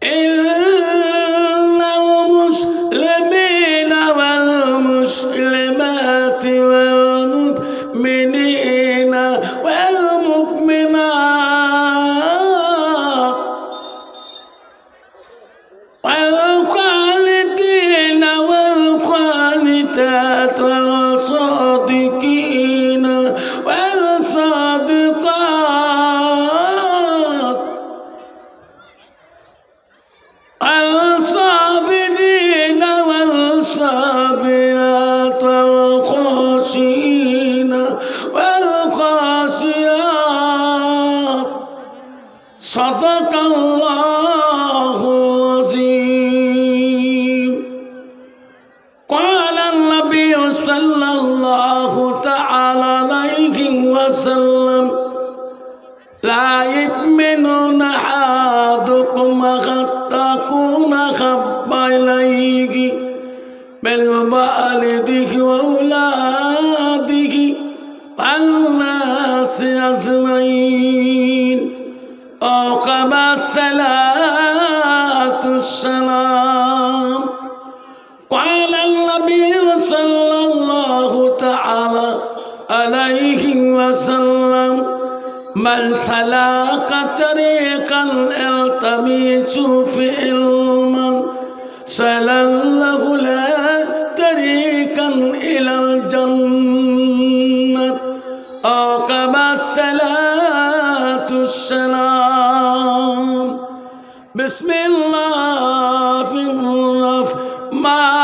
ইন্নাল মুসলিমিনা ওয়াল মুসলিমাতি ওয়াল মুমিনিনা ওয়াল মুমিনাত ওয়াল কানিতিনা ওয়াল কানিতাত ওয়াল সাদিকিনা ওয়াল সাদিকাত الصابرين والصابرات والخاشعين والخاشعات صدق الله العظيم. قال النبي صلى الله تعالى عليه وسلم لا يؤمن أحدكم حتى أكون أحب إليه من والده وأولاده والناس أجمعين. أقام الصلاة والسلام. قال النبي صلى الله تعالى عليه وسلم من سلك طريقا يلتمس فيه علما سهل له طريقا إلى الجنة. أقام الصلاة والسلام. بسم الله الرحمن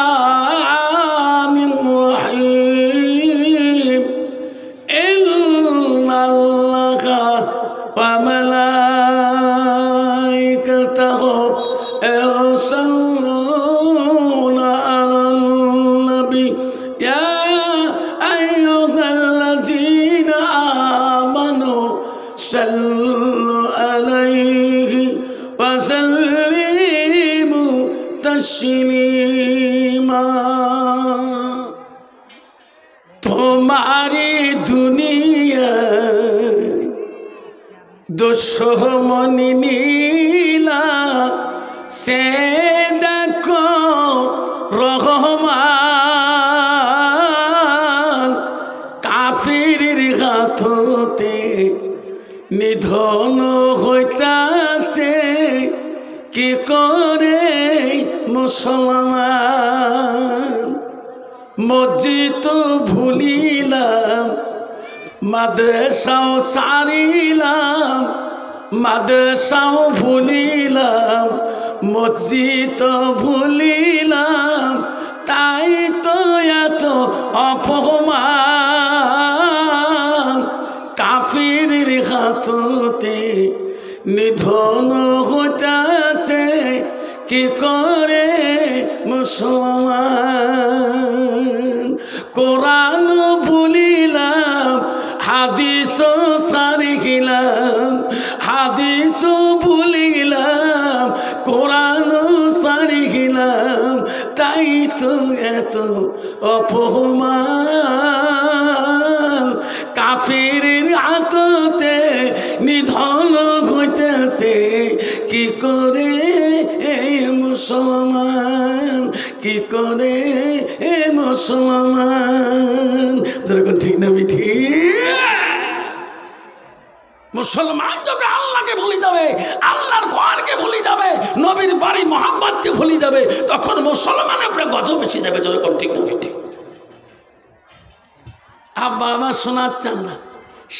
الرحيم. إن الله وملائكته يصلون على النبي يا أيها الذين آمنوا صلوا عليه وسلموا تسليما. तुम्हारी दुनिया दुश्मनी नीला से देखो রহমান কাফিরের হাততে নিধন হইতাছে কি করে মুসলমান। মসজিদ ভুলিলাম মাদ্রাসাও সারিলাম মাদ্রাসাও ভুলিলাম মসজিদ ভুলিলাম তাই তো এত অপমান কাফিরের হাততে নিধন হইতাছে কি করে মুসলমান। কোরআন ভুলিলাম হাদিস সারিলাম হাদিস ভুলিলাম কোরআন সারিলাম তাই তো এত অপমান কাফিরের হাততে নিধন হইতেছে কি করে মুসলমান কি করে মুসলমান। যেরকম ঠিক না বিঠি মুসলমান যখন আল্লাহকে ভুলে যাবে আল্লাহর ঘরকে ভুলে যাবে নবীর বাড়ি মোহাম্মদকে ভুলে যাবে তখন মুসলমানের উপরে গজব এসে যাবে। যেরকম ঠিক না বিঠি আব্বা আমার শোনার চান না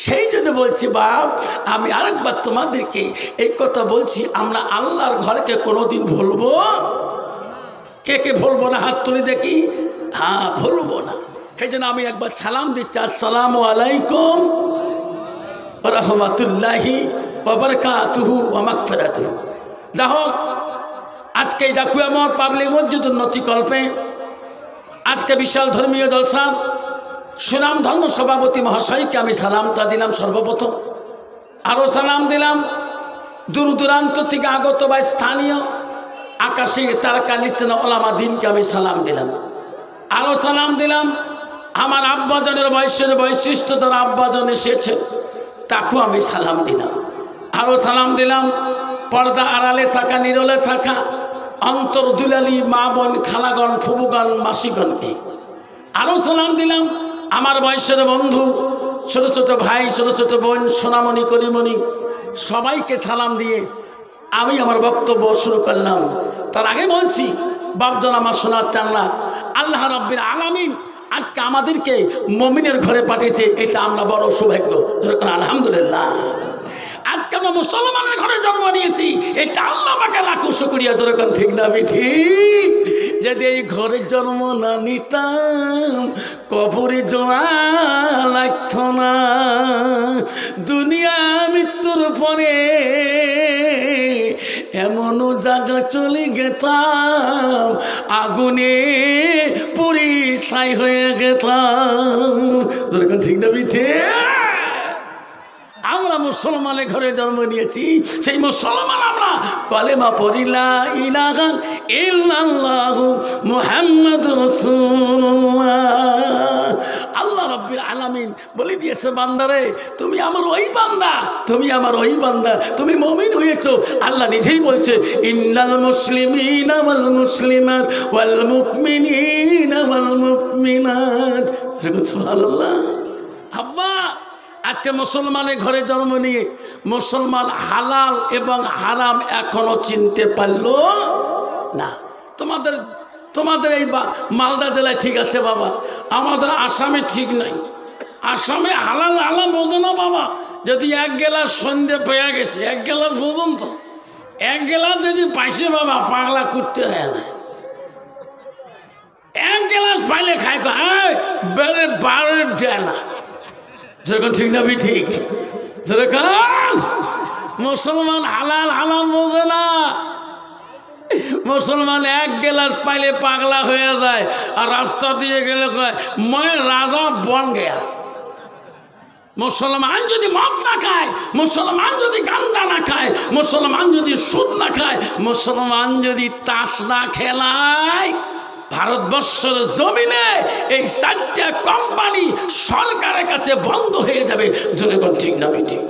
সেই জন্য বলছি বাপ আমি আরেকবার তোমাদেরকে এই কথা বলছি আমরা আল্লাহর ঘরকে কোনোদিন ভুলবো কে কে ভুলবো না হাত তুলে দেখি। হ্যাঁ ভুলবো না। সেই জন্য আমি একবার সালাম দিচ্ছি আসসালামু আলাইকুম ওয়া রাহমাতুল্লাহি ওয়া বারাকাতুহু ওয়া মাগফিরাতুহু। যা হোক আজকে এই ডাকুয়ামর পাবলিক মসজিদ উন্নতিকল্পে আজকে বিশাল ধর্মীয় জলসা সুনাম ধর্ম সভাপতি মহাশয়কে আমি সালামটা দিলাম সর্বপ্রথম। আরও সালাম দিলাম দূর দূরান্ত থেকে আগত বা স্থানীয় আকাশে তারকা নিশ্চয় ওলামা দিনকে আমি সালাম দিলাম। আরও সালাম দিলাম আমার আব্বাজনের বয়সের বৈশিষ্ট্য তার আব্বাজন এসেছে তাকেও আমি সালাম দিলাম। আরও সালাম দিলাম পর্দা আড়ালে থাকা, নীরলে থাকা অন্তর দুলালি মা বোন, খালাগণ, ফুবুগণ, মাসিগণকে আরও সালাম দিলাম। আমার বয়সের বন্ধু, ছোট ছোট ভাই, ছোট ছোট বোন, সোনামণি, করিমণি, সবাইকে সালাম দিয়ে আমি আমার বক্তব্য শুরু করলাম। তার আগে বলছি, বাপজন আমার শোনার চান্না, আল্লাহ রাব্বিল আলামিন আজকে আমাদেরকে মুমিনের ঘরে পাঠিয়েছে, এটা আমরা বড় সৌভাগ্য। যেরকম আলহামদুলিল্লাহ, আজকে আমরা মুসলমানের ঘরে জন্ম নিয়েছি, এটা আল্লাহ পাকে লাখো শুকরিয়া। যেরকম ঠিক না ঠিক? যদি এই ঘরে জন্ম না নিতাম, কবরে জমা লাগতো না। দুনিয়া মৃত্যুর পরে এমনও জায়গা চলে গেতাম, আগুনে পুড়ে ছাই হয়ে গেতাম। যেরকম ঠিক না বিঠে? আমরা মুসলমানের ঘরে জন্ম নিয়েছি, সেই মুসলমান আমরা কলেমা পড়ি লা ইলাহা ইল্লাল্লাহু মুহাম্মাদুর রাসূলুল্লাহ। আল্লাহ রাব্বিল আলামিন বলে দিয়েছে, বান্দারে তুমি আমার ওই বান্দা, তুমি আমার ওই বান্দা, তুমি মুমিন হয়েছো। আল্লাহ নিজেই বলছে, ইন্নাল মুসলিমিনা ওয়াল মুসলিমাত ওয়াল মুমিনিনা ওয়াল মুমিনাত। সুবহানাল্লাহ। আব্বা, আজকে মুসলমানের ঘরে জন্ম নিয়ে মুসলমান হালাল এবং হারাম এখনো চিনতে পারলো না। তোমাদের এই মালদা জেলায় ঠিক আছে বাবা, আমাদের আসামে ঠিক নাই। আসামে হালাল হালাল বোঝে না বাবা। যদি এক গেলাস সন্ধে পেয়ে গেছে, এক গেলাস বোঝুন তো, এক গেলাস যদি পাইছে বাবা, পাগলা করতে হয় না। এক গেলাস পাইলে খাই বেড়ে বাড়ে দেয় না। যেরকম ঠিক না ঠিক? যেরকম মুসলমান হালাল হালাল বোঝে না। মুসলমান এক গেলাস পাইলে পাগলা হয়ে যায়, আর রাস্তা দিয়ে গেলে মই রাজা বন গেয়া। মুসলমান যদি মদ না খায়, মুসলমান যদি গান্দা না খায়, মুসলমান যদি সুদ না খায়, মুসলমান যদি তাস না খেলায়, ভারতবর্ষের জমিনে এই 4টা কোম্পানি সরকারের কাছে বন্ধ হয়ে যাবে। যেরকম ঠিক না ঠিক?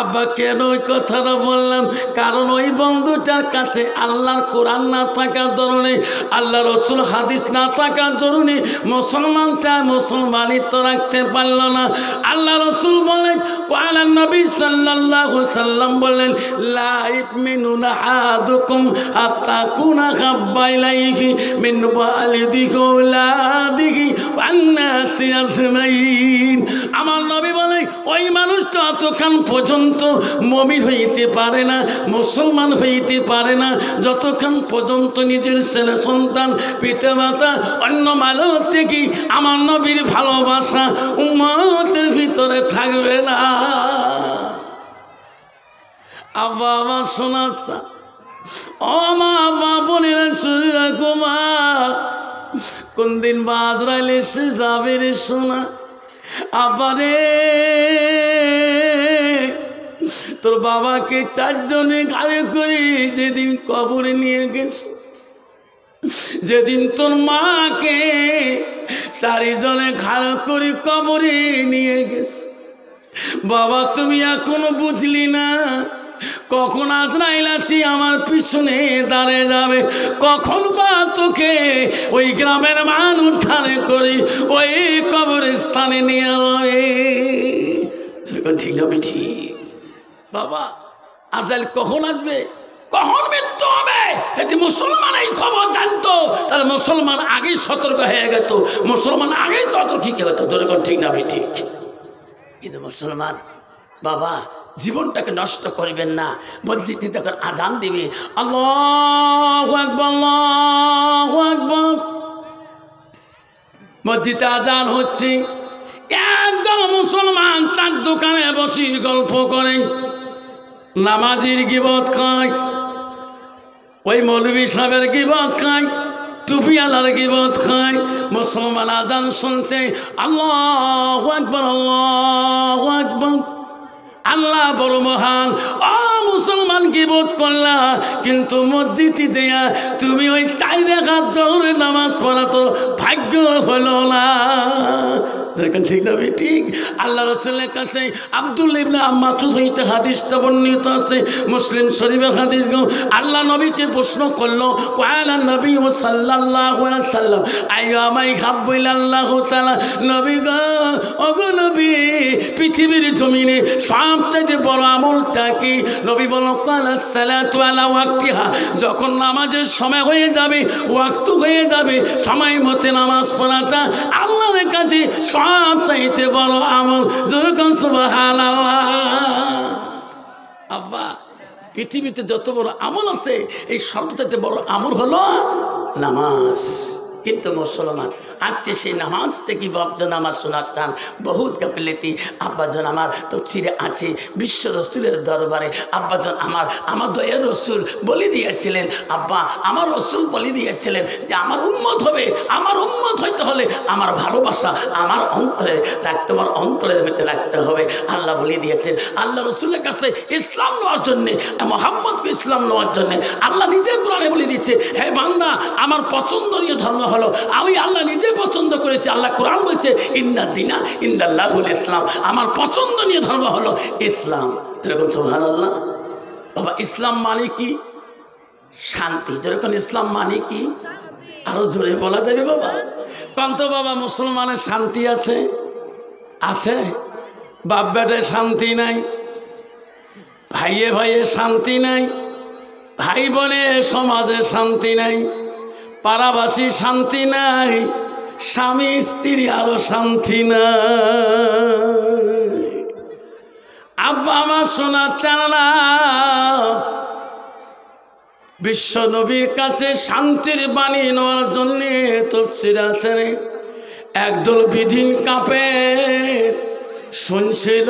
আব্বা কেন ওই কথাটা বললাম? কারণ ওই বন্ধুটার কাছে আল্লাহর কোরআন না থাকার কারণে, আল্লাহ রসুল হাদিস না থাকার কারণে মুসলমানটা মুসলমানিত্ব রাখতে পারল না। আল্লাহ রসুল বলেন, কোরআন নবী সাল্লাল্লাহু সাল্লাম বলেন, লা ইউমিনুনা আহাদুকুম হাত্তা কুনা হাব্বা ইলাইহি মিন ওয়ালিদিহি ওয়া ওয়ালাদিহি ওয়ান নাসি আজমাইন। আমার নবী বলেন, ওই মানুষটা এতক্ষণ পর্যন্ত মুমিন হইতে পারে না, মুসলমান হইতে পারে না, যতক্ষণ পর্যন্ত নিজের ছেলে সন্তান, পিতা মাতা, অন্য মানুষ থেকে আমার নবীর ভালোবাসা উম্মতের ভিতরে থাকবে না। আব্বা আমার শোনাচ্ছা, ও মা বোনেরা শুনে রাখো মা, কোন দিন বাজরাইলে সে যাবে রে শোনা। আবারে তোর বাবাকে 4 জনে ঘাড়ে করে যেদিন কবরে নিয়ে গেছে, যেদিন তোর মাকে 4 জনে ঘাড়ে করে কবরে নিয়ে গেছে, বাবা তুমি এখনো বুঝলি না কখন আজরাইল আসি আমার পিছনে দাঁড়িয়ে যাবে, কখন বা তোকে ওই গ্রামের মানুষ ঘাড়ে করে ওই কবরস্থানে নিয়ে যাবে। ঠিক হবে ঠিক বাবা? আজরাইল কখন আসবে, কখন মৃত্যু হবে, যদি মুসলমান এই খবর জানতো তাহলে মুসলমান আগেই সতর্ক হয়ে গেত, মুসলমান আগেই ততর্কিত হতো। যেরকম ঠিক না ঠিক? কিন্তু মুসলমান বাবা জীবনটাকে নষ্ট করবেন না। মসজিদে যখন আজান দিবে, আল্লাহু আকবার আল্লাহু আকবার, মসজিদে আজান হচ্ছে, একদম মুসলমান 4 দোকানে বসে গল্প করে, নামাজির গিবত খায়, ওই মৌলভী সাহেবের গিবত খায়, টুপিওয়ালার গিবত খায়। মুসলমান আজান শুনছে, আল্লাহু আকবার আল্লাহু আকবার, আল্লাহ বড় মহান। ও মুসলমান গিবত করলা, কিন্তু মসজিদে দেয়া তুমি ওই 4 রাকাত জোহরের নামাজ পড়া তোর ভাগ্য হলো না। ঠিক না ঠিক? আল্লাহ রাসূলের কাছে আব্দুল্লাহ ইবনে মাসউদ হইতে হাদিসটা বর্ণিত আছে, মুসলিম শরীফের হাদিস। আল্লাহ নবীকে প্রশ্ন করলো, ক্বালা নবী সাল্লাল্লাহু আলাইহি ওয়াসাল্লাম আইয়ামাই হাব্বুল্লাহু তাআলা, নবী গো, ওগো নবী, পৃথিবীর জমিনে সবচেয়ে বড় আমলটা কি? নবী বলল, ক্বালা সালাতু আলা ওয়াক্তিহা, যখন নামাজের সময় হয়ে যাবে, ওয়াক্ত হয়ে যাবে, সময় মতো নামাজ পড়াটা আল্লাহর কাছে সবচাইতে বড় আমল। যেরকম সুবহানাল্লাহ। আব্বা, পৃথিবীতে যত বড় আমল আছে, এই সবচাইতে বড় আমল হলো নামাজ। কিন্তু মুসলমান আজকে সেই নামাজ থেকে বাপজন আমার শোনার চান বহুত গাফিলতি। আব্বাজন আমার তফসিরে আছে, বিশ্ব রসুলের দরবারে আব্বাজন আমার দয়ার রসুল বলে দিয়েছিলেন, আব্বা আমার রসুল বলে দিয়েছিলেন যে আমার উম্মত হবে, আমার উম্মত হইতে হলে আমার ভালোবাসা আমার অন্তরে রাখতে, আমার অন্তরের ভিতরে রাখতে হবে। আল্লাহ বলে দিয়েছেন, আল্লাহ রসুলের কাছে ইসলাম নেওয়ার জন্যে, মোহাম্মদকে ইসলাম নেওয়ার জন্যে আল্লাহ নিজে কোরআনে বলে দিচ্ছে, হে বান্দা, আমার পছন্দনীয় ধর্ম হলো, আমি আল্লাহ নিজে পছন্দ করেছি। আল্লাহ কোরআন বলছে, ইন্নাদ দীনা ইনদাল্লাহুল ইসলাম, আমার পছন্দনীয় ধর্ম হলো ইসলাম। যেরকম সুবহানাল্লাহ। বাবা, ইসলাম মানে কি? শান্তি। যেরকম ইসলাম মানে কি? আরো জোরে বলা যাবে বাবা? কান্ত বাবা, মুসলমানের শান্তি আছে? আছে? বাপ বেটায় শান্তি নাই, ভাইয়ে ভাইয়ে শান্তি নাই, ভাই বোনে সমাজে শান্তি নাই, পাড়াবাসী শান্তি নাই, স্বামী স্ত্রী আরো শান্তি নাই। আব্বা আমার শোনার চালা বিশ্ব নবীর কাছে শান্তির বাণী নেওয়ার জন্যে তফসির আছে। একদল বিধিন কাফের শুনছিল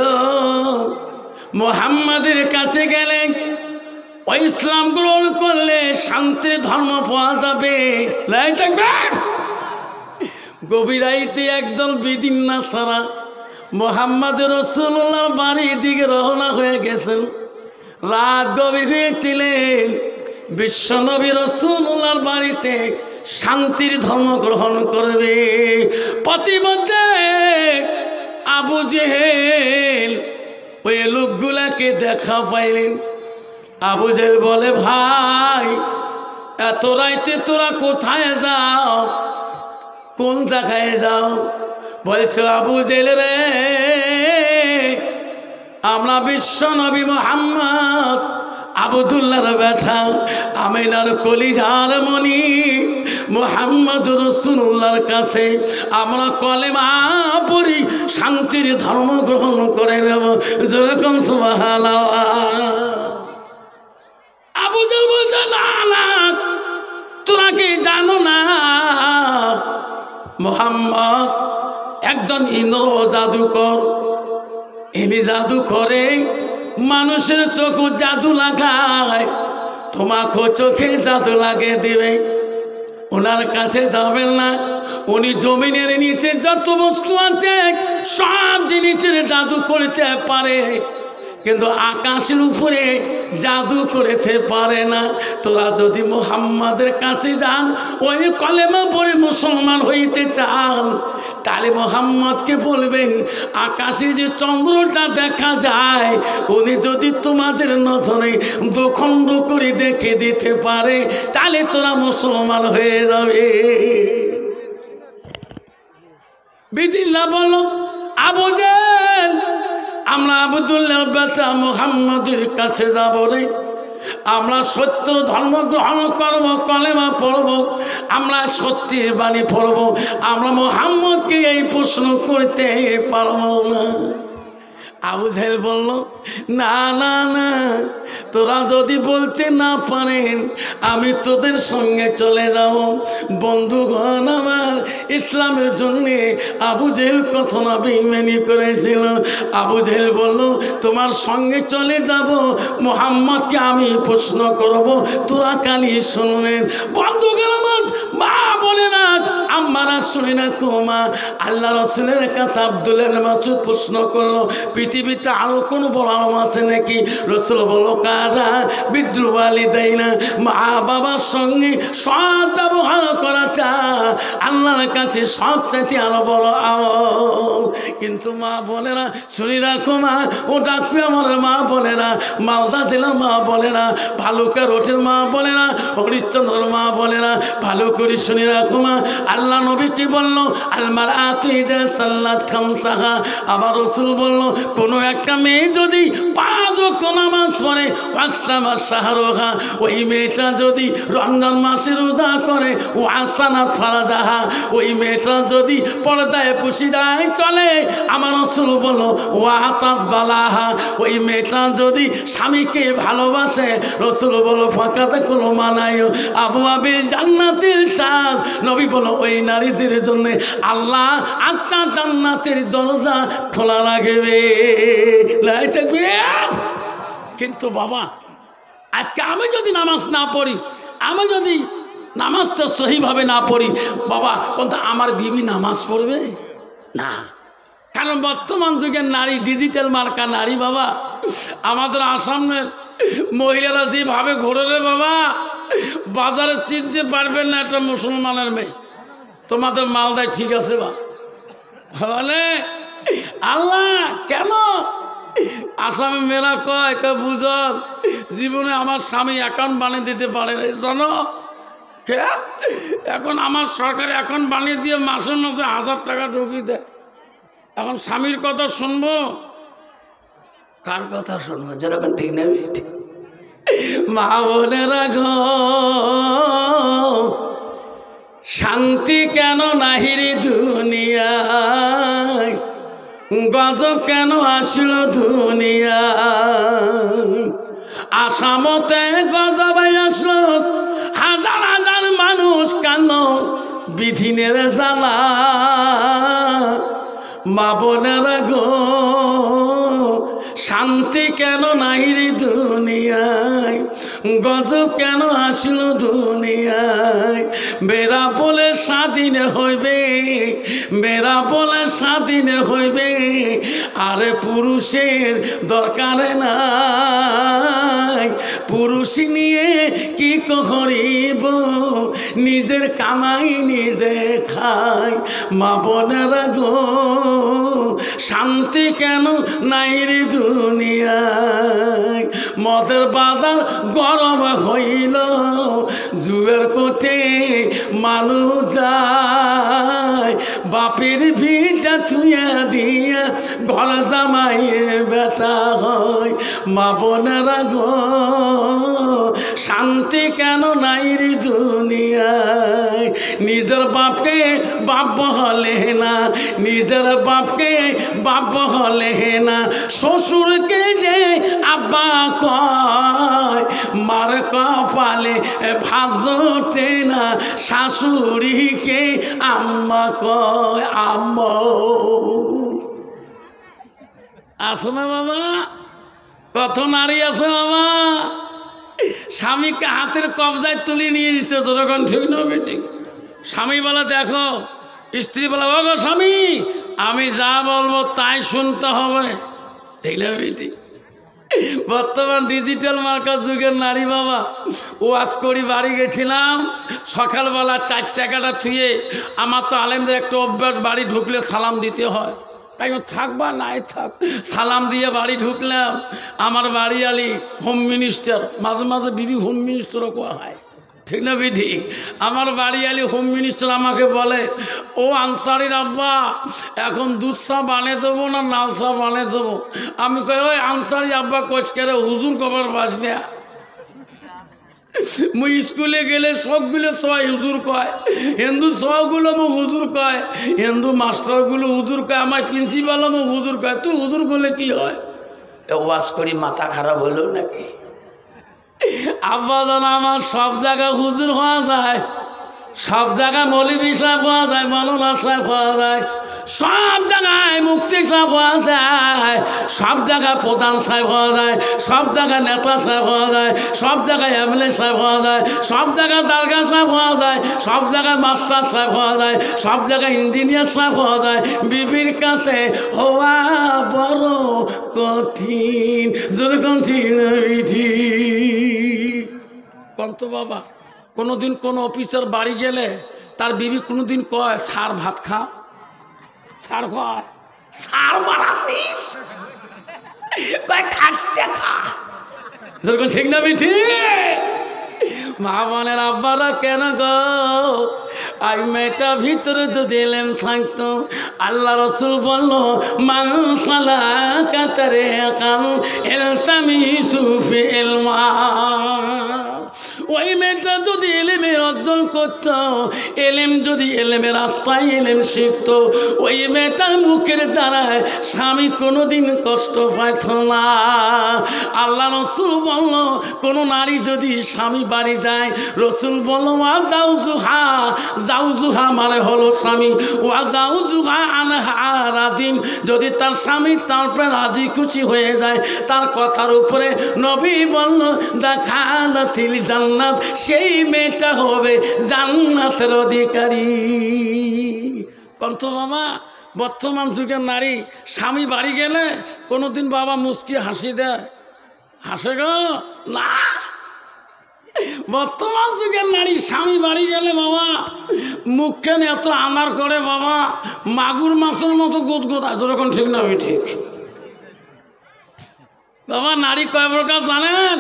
মুহাম্মাদের কাছে গেলে, ওই ইসলাম গ্রহণ করলে শান্তির ধর্ম পাওয়া যাবে। গভীর রাইতে একদল বিদিন নাসারা মুহাম্মদ রাসূলুল্লাহর বাড়ির দিকে রওনা হয়ে গেছেন। রাত গভীর হয়েছিলেন, বিশ্বনবী রাসূলুল্লাহর বাড়িতে শান্তির ধর্ম গ্রহণ করবে। প্রতিমধ্যে আবু জেহেল ওই লোকগুলাকে দেখা পাইলেন। আবু জেহেল বলে, ভাই, এত রাইতে তোরা কোথায় যাও, কোন জায়গায় যাও? বলছে, আবু জেহেল রে, আমরা বিশ্ব নবী মুহাম্মদ আবদুল্লাহর ব্যথা, আমিনার কলিজার মনি মুহাম্মদ রাসূলুল্লাহর কাছে আমরা কলেমা পড়ি, শান্তির ধর্ম গ্রহণ করে নেব। যেরকম সুবহানাল্লাহ। আবু জেহেল বলছে, না না, তোরা কি জানো না মুহাম্মদ একজন ইন্দ্র জাদুকর, এমনি জাদু করে, মানুষের চোখ জাদু লাগায়, তোমাকে চোখে জাদু লাগিয়ে দিবে। ওনার কাছে যাবেন না, উনি জমিনের নিচে যত বস্তু আছে সব জিনিসের জাদু করতে পারে, কিন্তু আকাশের উপরে জাদু করতে পারে না। তোরা যদি মুহাম্মাদের কাছে যান, ওই কলেমা পড়ে মুসলমান হইতে চান, তাহলে মুহাম্মদকে বলবেন, আকাশে যে চন্দ্রটা দেখা যায়, উনি যদি তোমাদের নজরে দুখণ্ড করে দেখে দিতে পারে, তাহলে তোরা মুসলমান হয়ে যাবে। বিদিল্লাহ বলল, আবু জেহেল, আমরা আবদুল্লাহর বেটা মুহাম্মদের কাছে যাব রে, আমরা সত্য ধর্ম গ্রহণ করব, কলেমা পড়ব, আমরা সত্যের বাণী পড়ব, আমরা মুহাম্মদকে এই প্রশ্ন করতে পারব না। আবু জেহেল বলল, না না না, তোরা যদি বলতে না পারেন, আমি তোদের সঙ্গে চলে যাব। বন্ধুগণ আমার, ইসলামের জন্যে আবু জেহেল কত না বেঈমানি করেছিল। আবু জেহেল বলল, তোমার সঙ্গে চলে যাব, মুহাম্মদকে আমি প্রশ্ন করব, তোরা কালি শুনবেন। বন্ধুগণ আমার, মা বলে না, আমার শুনে না কুমা আল্লাহ রাসূলের কাছে আব্দুল্লাহ ইবনে মাসউদ প্রশ্ন করলো পৃথিবীতে আরো কোন বড় আলম আছে নাকি? রাসূল বলল কারা? বিদ্রুল ওয়ালিদাইনা, মা বাবার সঙ্গে সৎ ব্যবহার করাটা আল্লাহর কাছে সবচাইতে আরো বড় আমল। কিন্তু মা বলে না, শুনি রাখো মা, ও ডাকবে আমার মা বলে না, মালদা জেলার মা বলে না, ভালুকা রোডের মা বলে না, হরিশ্চন্দ্রের মা বলে না, ভালো করে শুনি রাখো মা। আল্লাহ নবী কি বললো? আলমার আতিদা সাল্লাত খামসাহা। আবার রাসূল বলল কোনো একটা মেয়ে যদি 5 ওয়াক্ত নামাজ পড়ে ওয়াসামা শাহরুহা, ওই মেয়েটা যদি রমজান মাসে রোজা করে ওয়াসানাত ফারাজাহা, ওই মেয়েটা যদি পর্দায় পুশিদায় চলে, আমার রাসূল বলল ওয়াতাত বালাহা, ওই মেয়েটা যদি স্বামীকে ভালোবাসে, রাসূল বলল ফাকাত কুলু মানায়ু আবু আবিল জান্নাতিল সাদ। নবী বলল ওই নারীদের জন্য আল্লাহ 8টা জান্নাতের দরজা খোলা রাখবে। লাই তাকবীর। কিন্তু বাবা আজকে আমি যদি নামাজ না পড়ি, আমি যদি নামাজটা সহিভাবে না পড়ি, বাবা কিন্তু আমার বিবি নামাজ পড়বে না। কারণ বর্তমান যুগের নারী ডিজিটাল মার্কা নারী বাবা। আমাদের আসামের মহিলারা যেভাবে ঘোরে রে বাবা, বাজারে চিনতে পারবেন না একটা মুসলমানের মেয়ে। তোমাদের মালদায় ঠিক আছে বা বলে আল্লাহ কেন আসামে মেয়েরা কয় বুঝল জীবনে আমার স্বামী অ্যাকাউন্ট বানিয়ে দিতে পারে না জানো? এখন আমার সরকার অ্যাকাউন্ট বানিয়ে দিয়ে মাসে মাসে 1000 টাকা ঢুকিয়ে দেয়। এখন স্বামীর কথা শুনবো? কার কথা শুনবো? যেরকম ঠিক নেই। মা বোনেরা গো, শান্তি কেন নাহিরি দুনিয়ায়, গজব কেন আসলো দুনিয়ায়, আসামতে গজব আসলো, হাজার হাজার মানুষ কেন বিধিনের জ্বালা। মা বোনেরা গো, শান্তি কেন নাই রে দুনিয়ায়, গজব কেন আসলো দুনিয়ায়। বেড়া বলে স্বাধীন হইবে, বেড়া বলে স্বাধীন হইবে, আরে পুরুষের দরকার নাই। পুরুষ নিয়ে কি করিব, নিজের কামাই নিজে খাই। মা বোনেরা গো, শান্তি কেন নাই রে দুনিয়ায়। মদের বাজার গরম হইল, জুয়ের কোঠে মানুষ যায়, বাপের ভিটা থুয়া দিয়া ঘর জামাইয়ে বেটা হয়। মা বোনেরা গো, শান্তি কেন নাই রে দুনিয়ায়। নিজের বাপকে বাপ হলে না, নিজের বাপকে বাপ হলে না, শ্বশুরকে যে আব্বা কয়, মার কপালে ভাজতে না, শাশুড়িকে আম্মা কয় আম্মা। আছে না বাবা? কত নারী আছে বাবা, স্বামীকে হাতের কবজায় তুলে নিয়ে দিচ্ছে। যখন ঠিক না বেটি, স্বামী বলে দেখো, স্ত্রী বলে ও গো স্বামী, আমি যা বলবো তাই শুনতে হবে। ঠিক না বেটি? বর্তমান ডিজিটাল মার্কার যুগের নারী বাবা। ওয়াজ করি বাড়ি গেছিলাম, সকালবেলা 4 চাকাটা থুয়ে, আমার তো আলেমদের একটা অভ্যাস, বাড়ি ঢুকলে সালাম দিতে হয়। তাই থাকবা নাই থাক, সালাম দিয়ে বাড়ি ঢুকলাম। আমার বাড়ি আলি হোম মিনিস্টার, মাঝে মাঝে বিবি হোম মিনিস্টারও কোয়া হয়। ঠিক না বিধি? আমার বাড়ি আলি হোম মিনিস্টার আমাকে বলে ও আনসারির আব্বা, এখন দুধ চা বানিয়ে দেবো না লাল চা বানিয়ে দেবো? আমি কই ওই আনসারি আব্বা কোচকে হুজুর কবার বাস নেয়া। মুই স্কুলে গেলে সবগুলো সবাই হুজুর কয়, হিন্দু সবগুলো মো হুজুর কয়, হিন্দু মাস্টারগুলো হুজুর কয়, আমার প্রিন্সিপালও মো হুজুর কয়। তুই হুজুর করলে কি হয়? ওয়াজ করি মাথা খারাপ হলো নাকি? আব্বা জান আমার সব জায়গায় হুজুর হওয়া যায়, সব জায়গায় মৌলভী সাহেব হওয়া যায়, মাওলানা সাহেব হওয়া যায়, সব জায়গায় মুক্তি সাহেব হওয়া যায়, সব জায়গায় প্রধান সাহেব হওয়া যায়, সব জায়গায় নেতা সাহেব হওয়া যায়, সব জায়গায় এমএলএ সাহেব হওয়া যায়, সব জায়গায় দারগা সাহেব হওয়া যায়, সব জায়গায় মাস্টার সাহেব হওয়া যায়, সব জায়গায় ইঞ্জিনিয়ার সাহেব হওয়া যায়। বিবির কাছে হওয়া বড় কঠিন, যেরকম ঠিক কন্ত বাবা। কোনোদিন কোনো অফিসার বাড়ি গেলে তার বিবি কোনোদিন কয় সার ভাত খা, সার কয় সার মারাছিস, কয় খাসতে খা, যেরকম ঠিক না বিঠি? মা বোনের আব্বারা কেন গো, আই মেয়েটা ভিতরে যদি এলেম থাকতো, আল্লাহ রসুল বলল মান সালাকা তারিকান ইলতামিসু ফিল মা। ওই মেয়েটা যদি এলেমে অর্জন করত, এলেম যদি এলেমের রাস্তায় এলেম শিখত, ওই মেয়েটার মুখের দ্বারায় স্বামী কোনোদিন কষ্ট পাইত না। আল্লাহ রসুল বলল কোনো নারী যদি স্বামী বাড়ি যায়, রসুল বলল ওয়া জাউজুহা, জাউজুহা মানে হলো স্বামী, ওয়া জাউজুহা আনহা রাদিন, যদি তার স্বামী তার উপরে রাজি খুশি হয়ে যায়, তার কথার উপরে নবী বলল দাখালাতিল জান্নাত, সেই মেয়েটা হবে জান্নাতের অধিকারী। কন্ত মামা, বর্তমান যুগের নারী স্বামী বাড়ি গেলে কোনোদিন বাবা মুচকি হাসি দেয়? হাসে গো না। বর্তমান যুগের নারী স্বামী বাড়ি গেলে বাবা মুখখানে এত আনার করে বাবা, মাগুর মাছের মতো গোদগোদা, যেরকম ঠিক না ঠিক? বাবা নারী কয় প্রকার জানেন?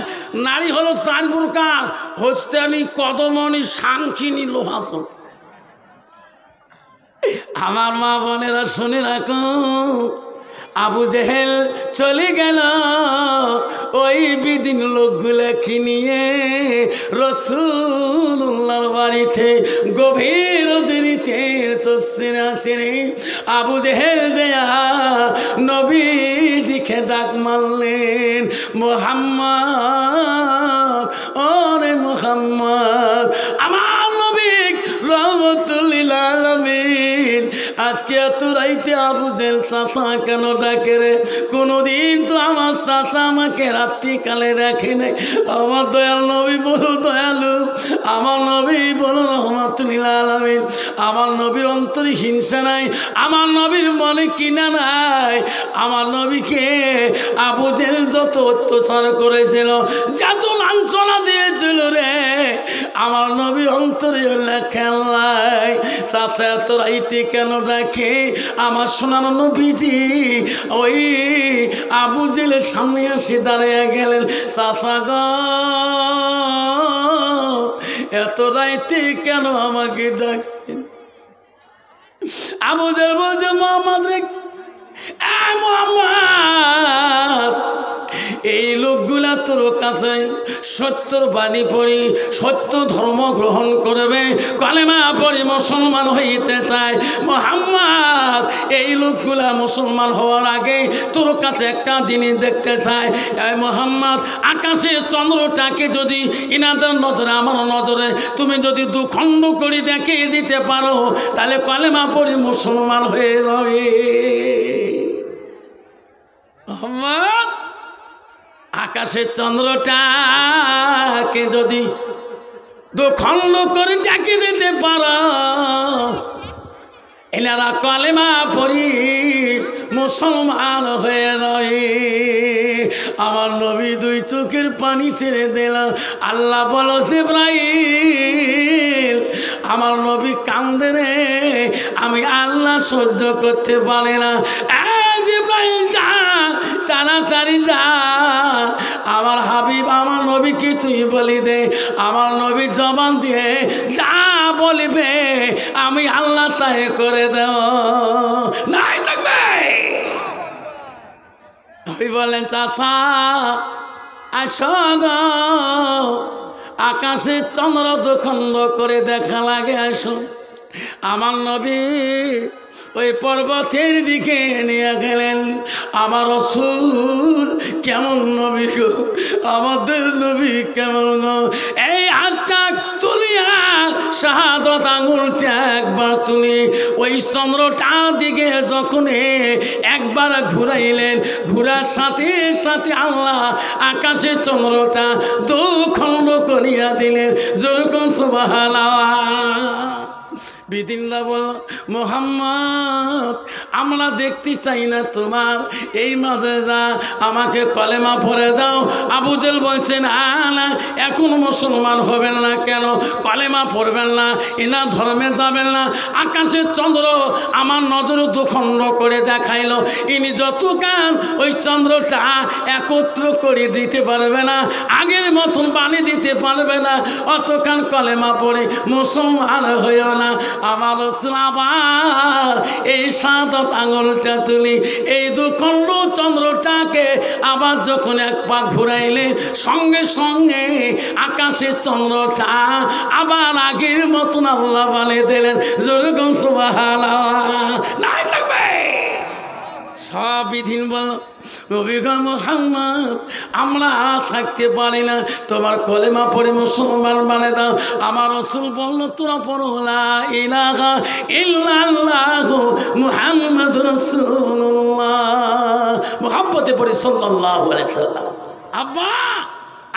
নারী হলো 4 প্রকার, হস্তানি, কদমনি, সাংখিনী, লোহাসন। আমার মা বোনেরা শুনে রাখো, আবু জেহেল চলে গেল ওই বিদিন লোকগুলাকে নিয়ে রাসূলুল্লাহর বাড়িতে গভীর রজনীতে তাফসীর আছে। আবু জেহেল দেয়া নবীজিকে ডাক মারলেন, মুহাম্মদ, ওরে মুহাম্মদ, আমার নবী রহমতুল লিল আলামিন, আজকে এত রাইতে আবু জেহেল চাচা কেন ডাকে রে? কোনোদিন তো আমার চাচা আমাকে রাত্রিকালে রাখে নাই। আমার দয়াল নবী বলো দয়ালু, আমার নবী বলো রহমতুল লিল আলামিন। আমার নবীর অন্তরে হিংসা নাই, আমার নবীর মনে কিনা নাই। আমার নবীকে আবু জেহেল যত অত্যাচার করেছিল, যত লাঞ্ছনা দিয়েছিল রে, আমার নবী অন্তরে খেলাই। চাচা এত রাইতে কেন ডাকে? আমার সোনার নবীজি ওই আবু জেহেলের সামনে এসে দাঁড়িয়ে গেলেন, চাচা গো এত রাইতে কেন আমাকে ডাকছেন? আবু জেহেল বলছে মোহাম্মদ রে, মোহাম্মদ, এই লোকগুলা তোর কাছে সত্যর বাণী পড়ি, সত্য ধর্ম গ্রহণ করবে, কালেমা পড়ি মুসলমান হইতে চায়। মুহাম্মদ, এই লোকগুলা মুসলমান হওয়ার আগে তোর কাছে একটা জিনিস দেখতে চায়। এই মুহাম্মদ, আকাশে চন্দ্রটাকে যদি ইনাদের নজরে আমার নজরে তুমি যদি 2 খণ্ড করে দেখিয়ে দিতে পারো, তাহলে কালেমা পড়ি মুসলমান হয়ে যাবে। মুহাম্মদ, আকাশের চন্দ্রটাকে যদি 2 খণ্ড করে দেখিয়ে দিতে পারো, এনারা কালেমা পড়ি মুসলমান হয়ে যাবে। আমার নবী 2 চোখের পানি ছেড়ে দিল। আল্লাহ বলো জিবরাইল, আমার নবী কান্দে রে, আমি আল্লাহ সহ্য করতে পারি না। জিবরাইল যা, তাড়াতাড়ি যা, আমার হাবিব আমার নবীকে তুই বলি দে। আমার নবী জবান দিয়ে যা বলবে আমি আল্লাহ তাই করে দেব। নাই থাকবে। নবী বলেন চাচা আসো গো, আকাশে চন্দ্র 2 খণ্ড করে দেখা লাগে, আসো। আমার নবী ওই পর্বতের দিকে নিয়ে গেলেন। আমার রাসূল কেমন নবী গো, আমাদের নবী কেমন গো। এই হাতটা তুলিয়া শাহাদত আঙুলটা একবার তুলি ওই চন্দ্রটার দিকে যখন একবার ঘুরাইলেন, ঘুরার সাথে সাথে আল্লাহ আকাশের চন্দ্রটা দুখণ্ড করিয়া দিলেন। যেরকম সুবহানাল্লাহ। বিদিনরা বলল, মুহাম্মদ আমরা দেখতে চাই না তোমার এই মাজেজা, আমাকে কলেমা পড়ে দাও। আবু জেল বলছে না, এখন মুসলমান হবেন না। কেন কলেমা পড়বেন না? এনা ধর্মে যাবেন না? আকাশের চন্দ্র আমার নজর দুখণ্ড করে দেখাইল, ইনি যতকাল ওই চন্দ্রটা একত্র করে দিতে পারবে না, আগের মতন বানিয়ে দিতে পারবে না, অতকাল কলেমা পড়ে মুসলমান হইও না। আমার রাসূল আবার এই শাহাদাত আঙুলটা তুলি এই দুখণ্ড চন্দ্রটাকে আবার যখন একবার ঘুরাইলে সঙ্গে সঙ্গে আকাশের চন্দ্রটা আবার আগের মতন আল্লাহ বানিয়ে দিলেন। যেরকম সুবহানাল্লাহ। নাই থাকবে সব বিধিন বল, নবীগো মুহাম্মদ আমরা থাকতে পারি না, তোমার কলেমা পড়ে মুসলমান বানিয়ে দাও। আমার রাসূল বলল, তোরা পড়ো লা ইলাহা ইল্লাল্লাহু মুহাম্মাদুর রাসূলুল্লাহ, মুহাব্বতে পড়ে সাল্লাল্লাহু আলাইহি সাল্লাম। আব্বা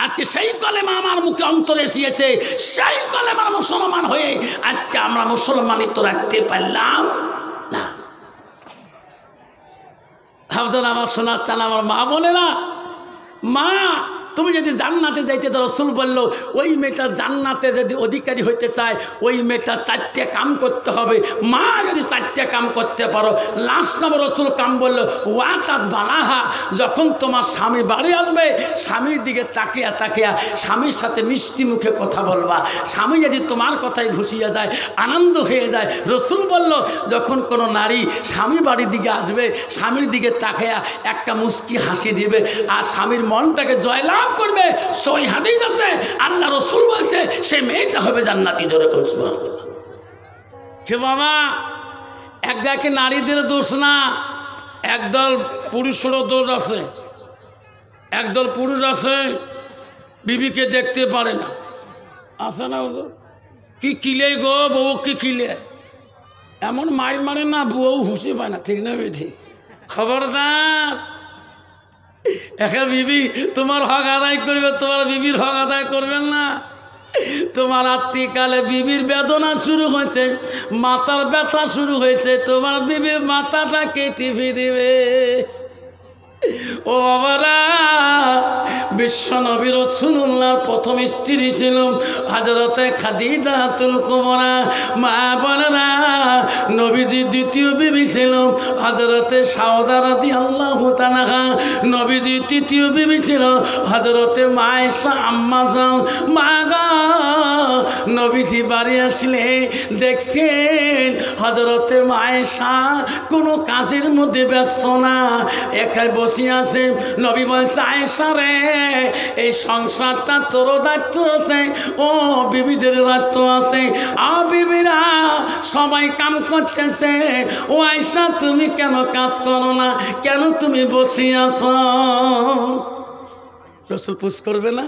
আজকে সেই কলেমা আমার মুখে অন্তরে এসেছে, সেই কলেমার মুসলমান হয়ে আজকে আমরা মুসলমানিত্ব রাখতে পারলাম না। ভাবছেন আমার সোনার চান, আমার মা বলে না, মা তুমি যদি জান্নাতে যাইতে, তো রাসূল বলল ওই মেয়েটা জান্নাতে যদি অধিকারী হইতে চায় ওই মেয়েটা 4টে কাম করতে হবে। মা যদি 4টে কাম করতে পারো, লাস্ট নম্বর রাসূল কাম বলল ওয়াকাত বালাহা, যখন তোমার স্বামী বাড়ি আসবে স্বামীর দিকে তাকিয়া তাকিয়া স্বামীর সাথে মিষ্টি মুখে কথা বলবা। স্বামী যদি তোমার কথায় ভুসিয়ে যায়, আনন্দ হয়ে যায়, রাসূল বলল যখন কোনো নারী স্বামী বাড়ির দিকে আসবে স্বামীর দিকে তাকিয়া একটা মুস্কি হাসি দিবে আর স্বামীর মনটাকে জয়লাভ করবে, সই হাদিস আছে, আল্লাহ রাসূল বলছে সে মেয়েটা হবে জান্নাতি। জোরে বলুন সুবহানাল্লাহ। কে বাবা, একদিকে নারীদের দোষ না, একদল পুরুষেরও দোষ আছে। একদল পুরুষ আছে বিবিকে দেখতে পারে না, আছে না? কি কিলে গো বউ, কি কিলে এমন মার মারে না, বউ হুঁশি পায় না। ঠিক না বেঠি? খবরদার, একটা বিবি তোমার হক আদায় করবে, তোমার বিবির হক আদায় করবেন না। তোমার আত্মীকালে বিবির বেদনা শুরু হয়েছে, মাথার ব্যথা শুরু হয়েছে, তোমার বিবির মাথাটা কেটে দিবে। ও বাবারা, বিশ্ব নবী রাসূলুল্লাহর প্রথম স্ত্রী ছিল হযরতে খাদিজাতুল কুবরা। মা বোনেরা, নবীজির দ্বিতীয় বিবি ছিল হযরতে সাউদা রাদিয়াল্লাহু তাআলা। নবীজির তৃতীয় বিবি ছিল হযরতে আয়েশা আম্মা জান। মা গো, নবীজি বাড়ি আসলে দেখছেন হযরতে আয়েশা কোনো কাজের মধ্যে ব্যস্ত না, একাই বসে আছে। নবী বলছে, আয়েশা রে, এই সংসারটা তোর দায়িত্ব আছে, ও বিবিদের দায়িত্ব আছে। বিবিরা সবাই কাম করতেছে, ও আয়েশা তুমি কেন কাজ করো না, কেন তুমি বসে আছো? রাসূল পুশ করবে না?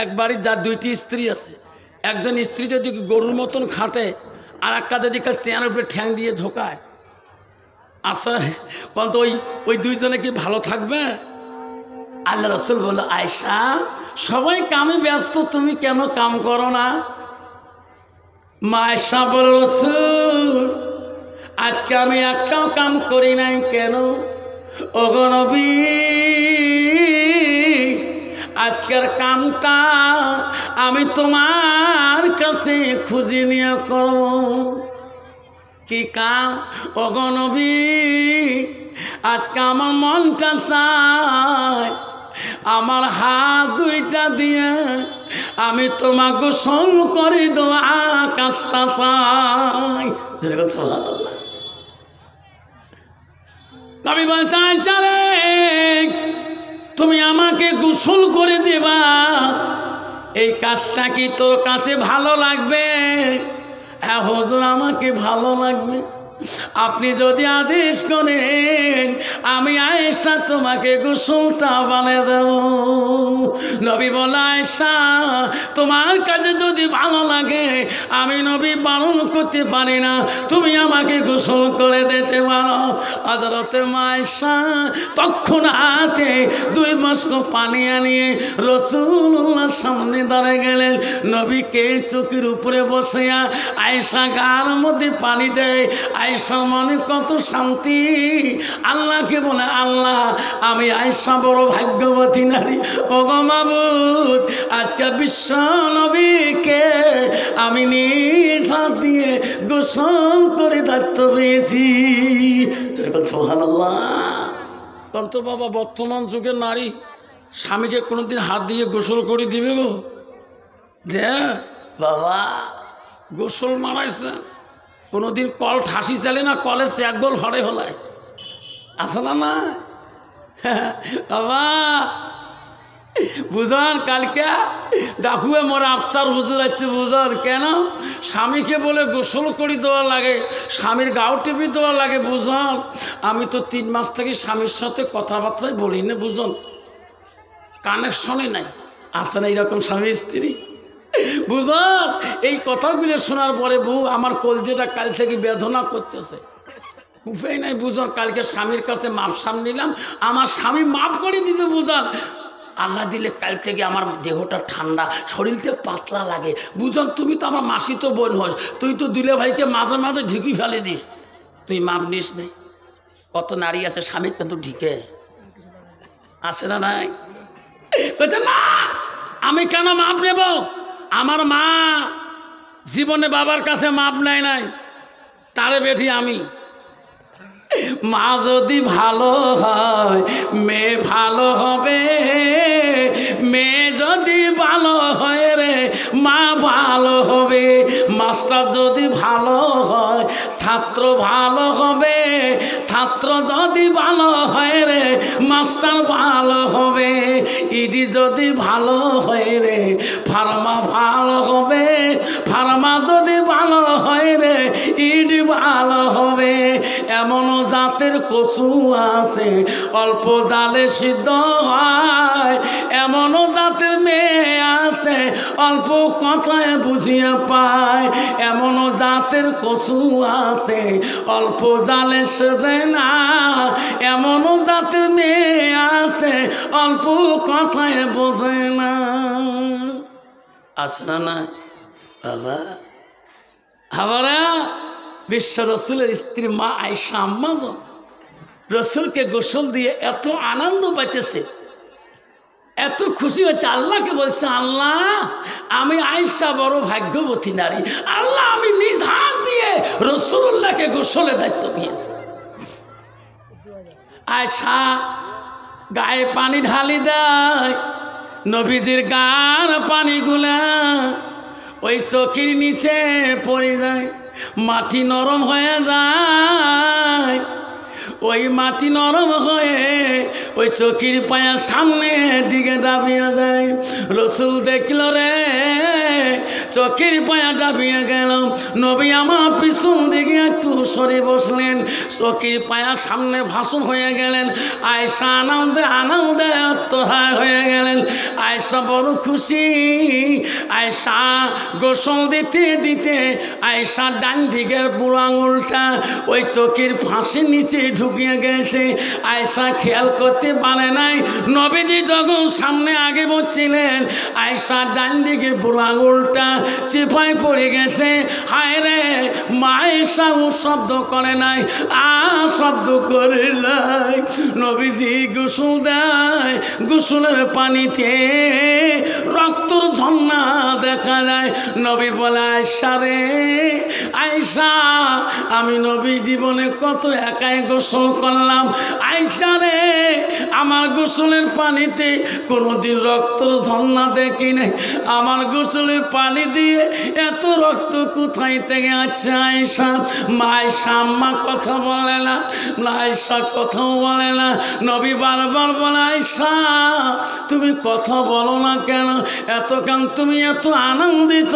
এক বাড়ির যার 2টি স্ত্রী আছে, একজন স্ত্রী যদি গরুর মতন খাটে আর একটা যদি চেয়ারের উপরে ঠ্যাং দিয়ে ঢোকায়, আচ্ছা বলতো ওই দুইজনে কি ভালো থাকবে? আল্লাহ রাসূল বলল, আয়েশা সবাই কামে ব্যস্ত, তুমি কেন কাম করো না? মা আয়েশা বলল, রাসূল আজকে আমি একটাও কাম করি নাই। কেন? ওগো নবী, আজকের কামটা আমি তোমার কাছে খুঁজে নিয়ে করব। কি কাম? ওগো নবী, আজকে আমার মনটা চায় আমার হাত দুইটা দিয়ে আমি তোমাকে গোসল করে দেওয়া আকাশটা চাই। সুবহানাল্লাহ। নবী বলছেন, চলে তুমি আমাকে গোসল করে দেবা, এই কাজটা কি তোর কাছে ভালো লাগবে? হ্যাঁ হুজুর, আমাকে ভালো লাগবে। আপনি যদি আদেশ করেন আমি আয়েশা তোমাকে গোসলটা বানিয়ে দেব। নবী বলে আয়েশা তোমার কাছে যদি ভালো লাগে আমি নবী পালন করতে পারি না, তুমি আমাকে গোসল করে দিতে পারো। হযরতে আয়েশা তখন হাতে 2 বাস্ক পানি আনিয়ে রাসূলুল্লাহর সামনে দাঁড়িয়ে গেলেন। নবীকে চোখের উপরে বসিয়া আয়েশা গার মধ্যে পানি দেয়। আয়েশা মনে কত শান্তি, আল্লাহকে বলে আল্লাহ আমি আয়েশা বড় ভাগ্যবতী নারী, ওগো মাবুদ আজকে বিশ্ব নবীকে আমি নিজ হাত দিয়ে গোসল করে দায়িত্ব পেয়েছি। সুবহানাল্লাহ। কত বাবা বর্তমান যুগের নারী স্বামীকে কোনোদিন হাত দিয়ে গোসল করে দিবে গো? দে বাবা গোসল মারাইছে কোনোদিন কল ঠাসি চালে না, কলে এক বল ফড়ে ফেলায় আসে না না বাবা বুঝান। কালকে ডাকুয়ে মোর আফসার হুজুর আছে বুঝান কেন স্বামীকে বলে গোসল করে দেওয়া লাগে, স্বামীর গাও টিপি দেওয়া লাগে বুঝান। আমি তো 3 মাস থেকে স্বামীর সাথে কথাবার্তাই বলি না বুঝুন, কানেকশনই নাই, আসে না এইরকম স্বামী স্ত্রী বুঝুন। এই কথাগুলো শোনার পরে বউ আমার কলজেটা কাল থেকে বেদনা করতেছে, উপায় নাই বুঝুন। কালকে স্বামীর কাছে মাপ সাম নিলাম, আমার স্বামী মাপ করে দিতে বুঝান। আল্লাহ দিলে কাল থেকে আমার দেহটা ঠান্ডা, শরীরতে পাতলা লাগে বুঝুন। তুমি তো আমার মাসি তো বোন হোস, তুই তো দিলে ভাইকে মাঝে মাঝে ঢিকি ফেলে দিস, তুই মাপ নিস নেই। কত নারী আছে স্বামী কিন্তু ঢিকে আসে না নাই, বলছে না আমি কেন মাপ নেব, আমার মা জীবনে বাবার কাছে মাপ নেয় নাই, তারে বেঠি আমি। মা যদি ভালো হয় মেয়ে ভালো হবে, মেয়ে যদি ভালো হয় রে মা ভালো হবে, মাস্টার যদি ভালো হয় ছাত্র ভালো হবে, ছাত্র যদি ভালো হয় রে মাস্টার ভালো হবে, ইডি যদি ভালো হয় রে ফার্মা ভালো হবে, ফার্মা যদি ভালো হয় রে ইডি ভালো হবে। এমন জাতের কচু আছে অল্প জালে সিদ্ধ হয়, এমন জাতের মেয়ে আছে অল্প কথায় বুঝিয়ে পায়, এমন জাতের কচু আছে অল্প জালে সেজে না, এমন জাতের মেয়ে আছে অল্প কথায় বোঝে না। আছে না বাবা? আবারা বিশ্ব রসুলের স্ত্রী মা আয়েশা আম্মাজন রসুলকে গোসল দিয়ে এত আনন্দ পাইতেছে, এত খুশি হচ্ছে, আল্লাহকে বলছে আল্লাহ আমি আয়েশা বড় ভাগ্যবতী নারী, আল্লাহ আমি নিজ হাত দিয়ে রাসূলুল্লাহকে গোসলের দায়িত্ব দিয়েছি। আয়েশা গায়ে পানি ঢালি দেয়, নবীদের গার পানিগুলা ওই চোখের নিচে পড়ে যায়, মাটি নরম হয়ে যায়, ওই মাটি নরম হয়ে ওই চোখের পায়া সামনের দিকে ডাবিয়ে যায়। রসুল দেখল রে চোখের পায়া ডাবিয়ে গেল, নবী আমার পিছন দিকে একটু সরে বসলেন, চোখের পায়া সামনে ভাসন হয়ে গেলেন। আয়েশা আনন্দে আনন্দে আত্মহায় হয়ে গেলেন। আয়েশা বড় খুশি। আয়েশা গোসল দিতে দিতে আয়েশা ডান দিকের বুড়ো আঙুলটা ওই চোখের ফাঁসির নিচে ঢুকিয়ে গেছে। আয়েশা খেয়াল করতে পারে নাই, নবীজি যখন সামনে আগে বসছিলেন আয়েশা ডান দিকে বুড়ো আঙুলটা চিপায় পড়ে গেছে। হায় রে মা আয়েশা ও শব্দ করে নাই, শব্দ করে নাই। নবীজি গোসল দেয়, গোসলের পানিতে রক্তর ঝর্ণা দেখা যায়। নবী বলে আয়েশা রে আয়েশা আমি নবী জীবনে কত একাই গোসল করলাম, আয়েশা রে আমার গোসলের পানিতে কোনোদিন রক্তর ঝর্ণা দেখি নাই, আমার গোসলের পানি দিয়ে এত রক্ত কোথায় থেকে আছে আয়েশা? মা আয়েশা আম্মা কথা বলে না, আয়েশা কথাও বলে না। নবী বারবার বলে আয়েশা তুমি কথা বলো না কেন, এত কেন তুমি এত আনন্দিত,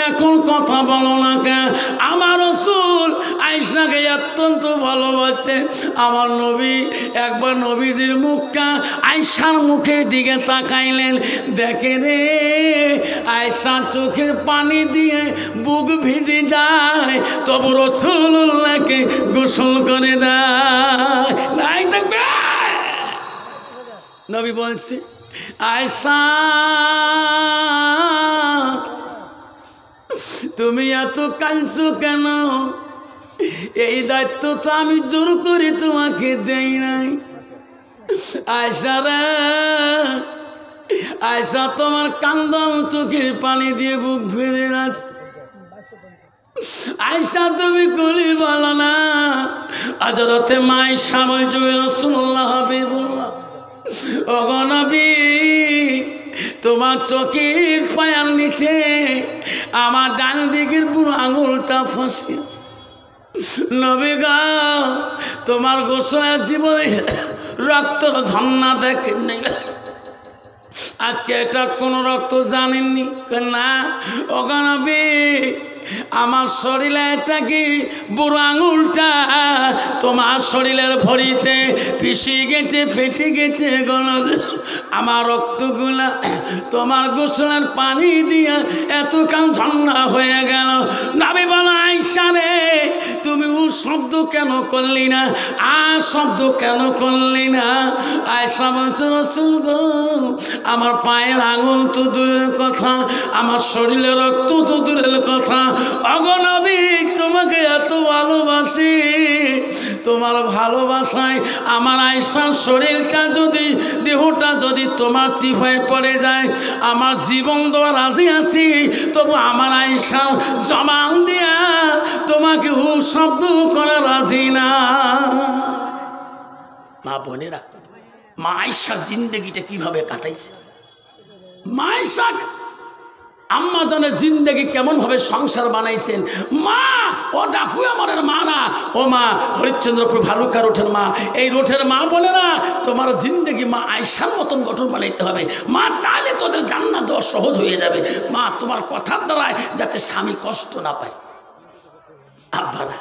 এখন কথা বলো না কেন? আমার রাসূল আয়েশাকে অত্যন্ত ভালোবাসে। আমার নবী একবার নবীজির মুখটা আয়েশার মুখের দিকে তাকাইলেন, দেখে রে আয়েশার চোখের পানি দিয়ে বুক ভিজে যায়, তবু রাসূলুল্লাহকে গোসল করে দেয়। নাই থাকবে নবী বলছে, আয়েশা তুমি এত কাঁদছো কেন? এই দায়িত্ব তো আমি জোর করে তোমাকে দেই নাই। আয়েশা রে, আয়েশা তোমার কান্দন চোখের পানি দিয়ে বুক ভেজে রাখছে। আয়েশা তুমি গুলি বলো না। হযরতে মা আয়েশা বলছে, রাসূলুল্লাহ হাবিবুল্লাহ, ওগো নবী তোমার চোখের পায়ার নিচে আমার ডান দিকের বুড়ো আঙুলটা ফসিয়েছে। নবী গো তোমার গোসলের জীবনে রক্তর ঝর্ণা দেখেন নাই, আজকে এটা কোনো রক্ত জানেননি না? ওগো নবী আমার শরীরে এটা কি বুড়ো আঙুলটা তোমার শরীরের ভরিতে পিছিয়ে গেছে, ফেটে গেছে গণ, আমার রক্তগুলা তোমার গোসলের পানি দিয়ে এত কান ঝর্ণা হয়ে গেল। নবী বলো, আয়েশা রে তুমি ও শব্দ কেন করলি না, আর শব্দ কেন করলি না? আয়েশা বলছে, রাসূল গো আমার পায়ের আঙুল তো দূরের কথা, আমার শরীরে রক্ত তো দূরের কথা, ওগো নবী তোমাকে এত ভালোবাসি, তোমার ভালোবাসায় আমার আয়েশার শরীরটা যদি, দেহটা যদি তোমার চিপায় পড়ে যায়, আমার জীবন দেওয়া রাজি আছি, তবু আমার আয়েশা জবান দিয়া তোমাকে ও শব্দ করা রাজি না। মা বোনেরা, মা আয়েশার জিন্দেগিটা কিভাবে কাটাইছে, মা আয়েশা আম্মা জানের জিন্দেগি কেমন ভাবে সংসার বানাইছেন। মা ও ডাকু আমার মা না, ও মা হরিশ্চন্দ্রপুর ভালুকা রোঠের মা, এই রোঠের মা বলে না তোমার জিন্দেগি মা আয়েশার মতন গঠন বানাইতে হবে মা, তাহলে তোদের জান্নাত দেওয়া সহজ হয়ে যাবে। মা তোমার কথার দ্বারায় যাতে স্বামী কষ্ট না পায়। আব্বারা,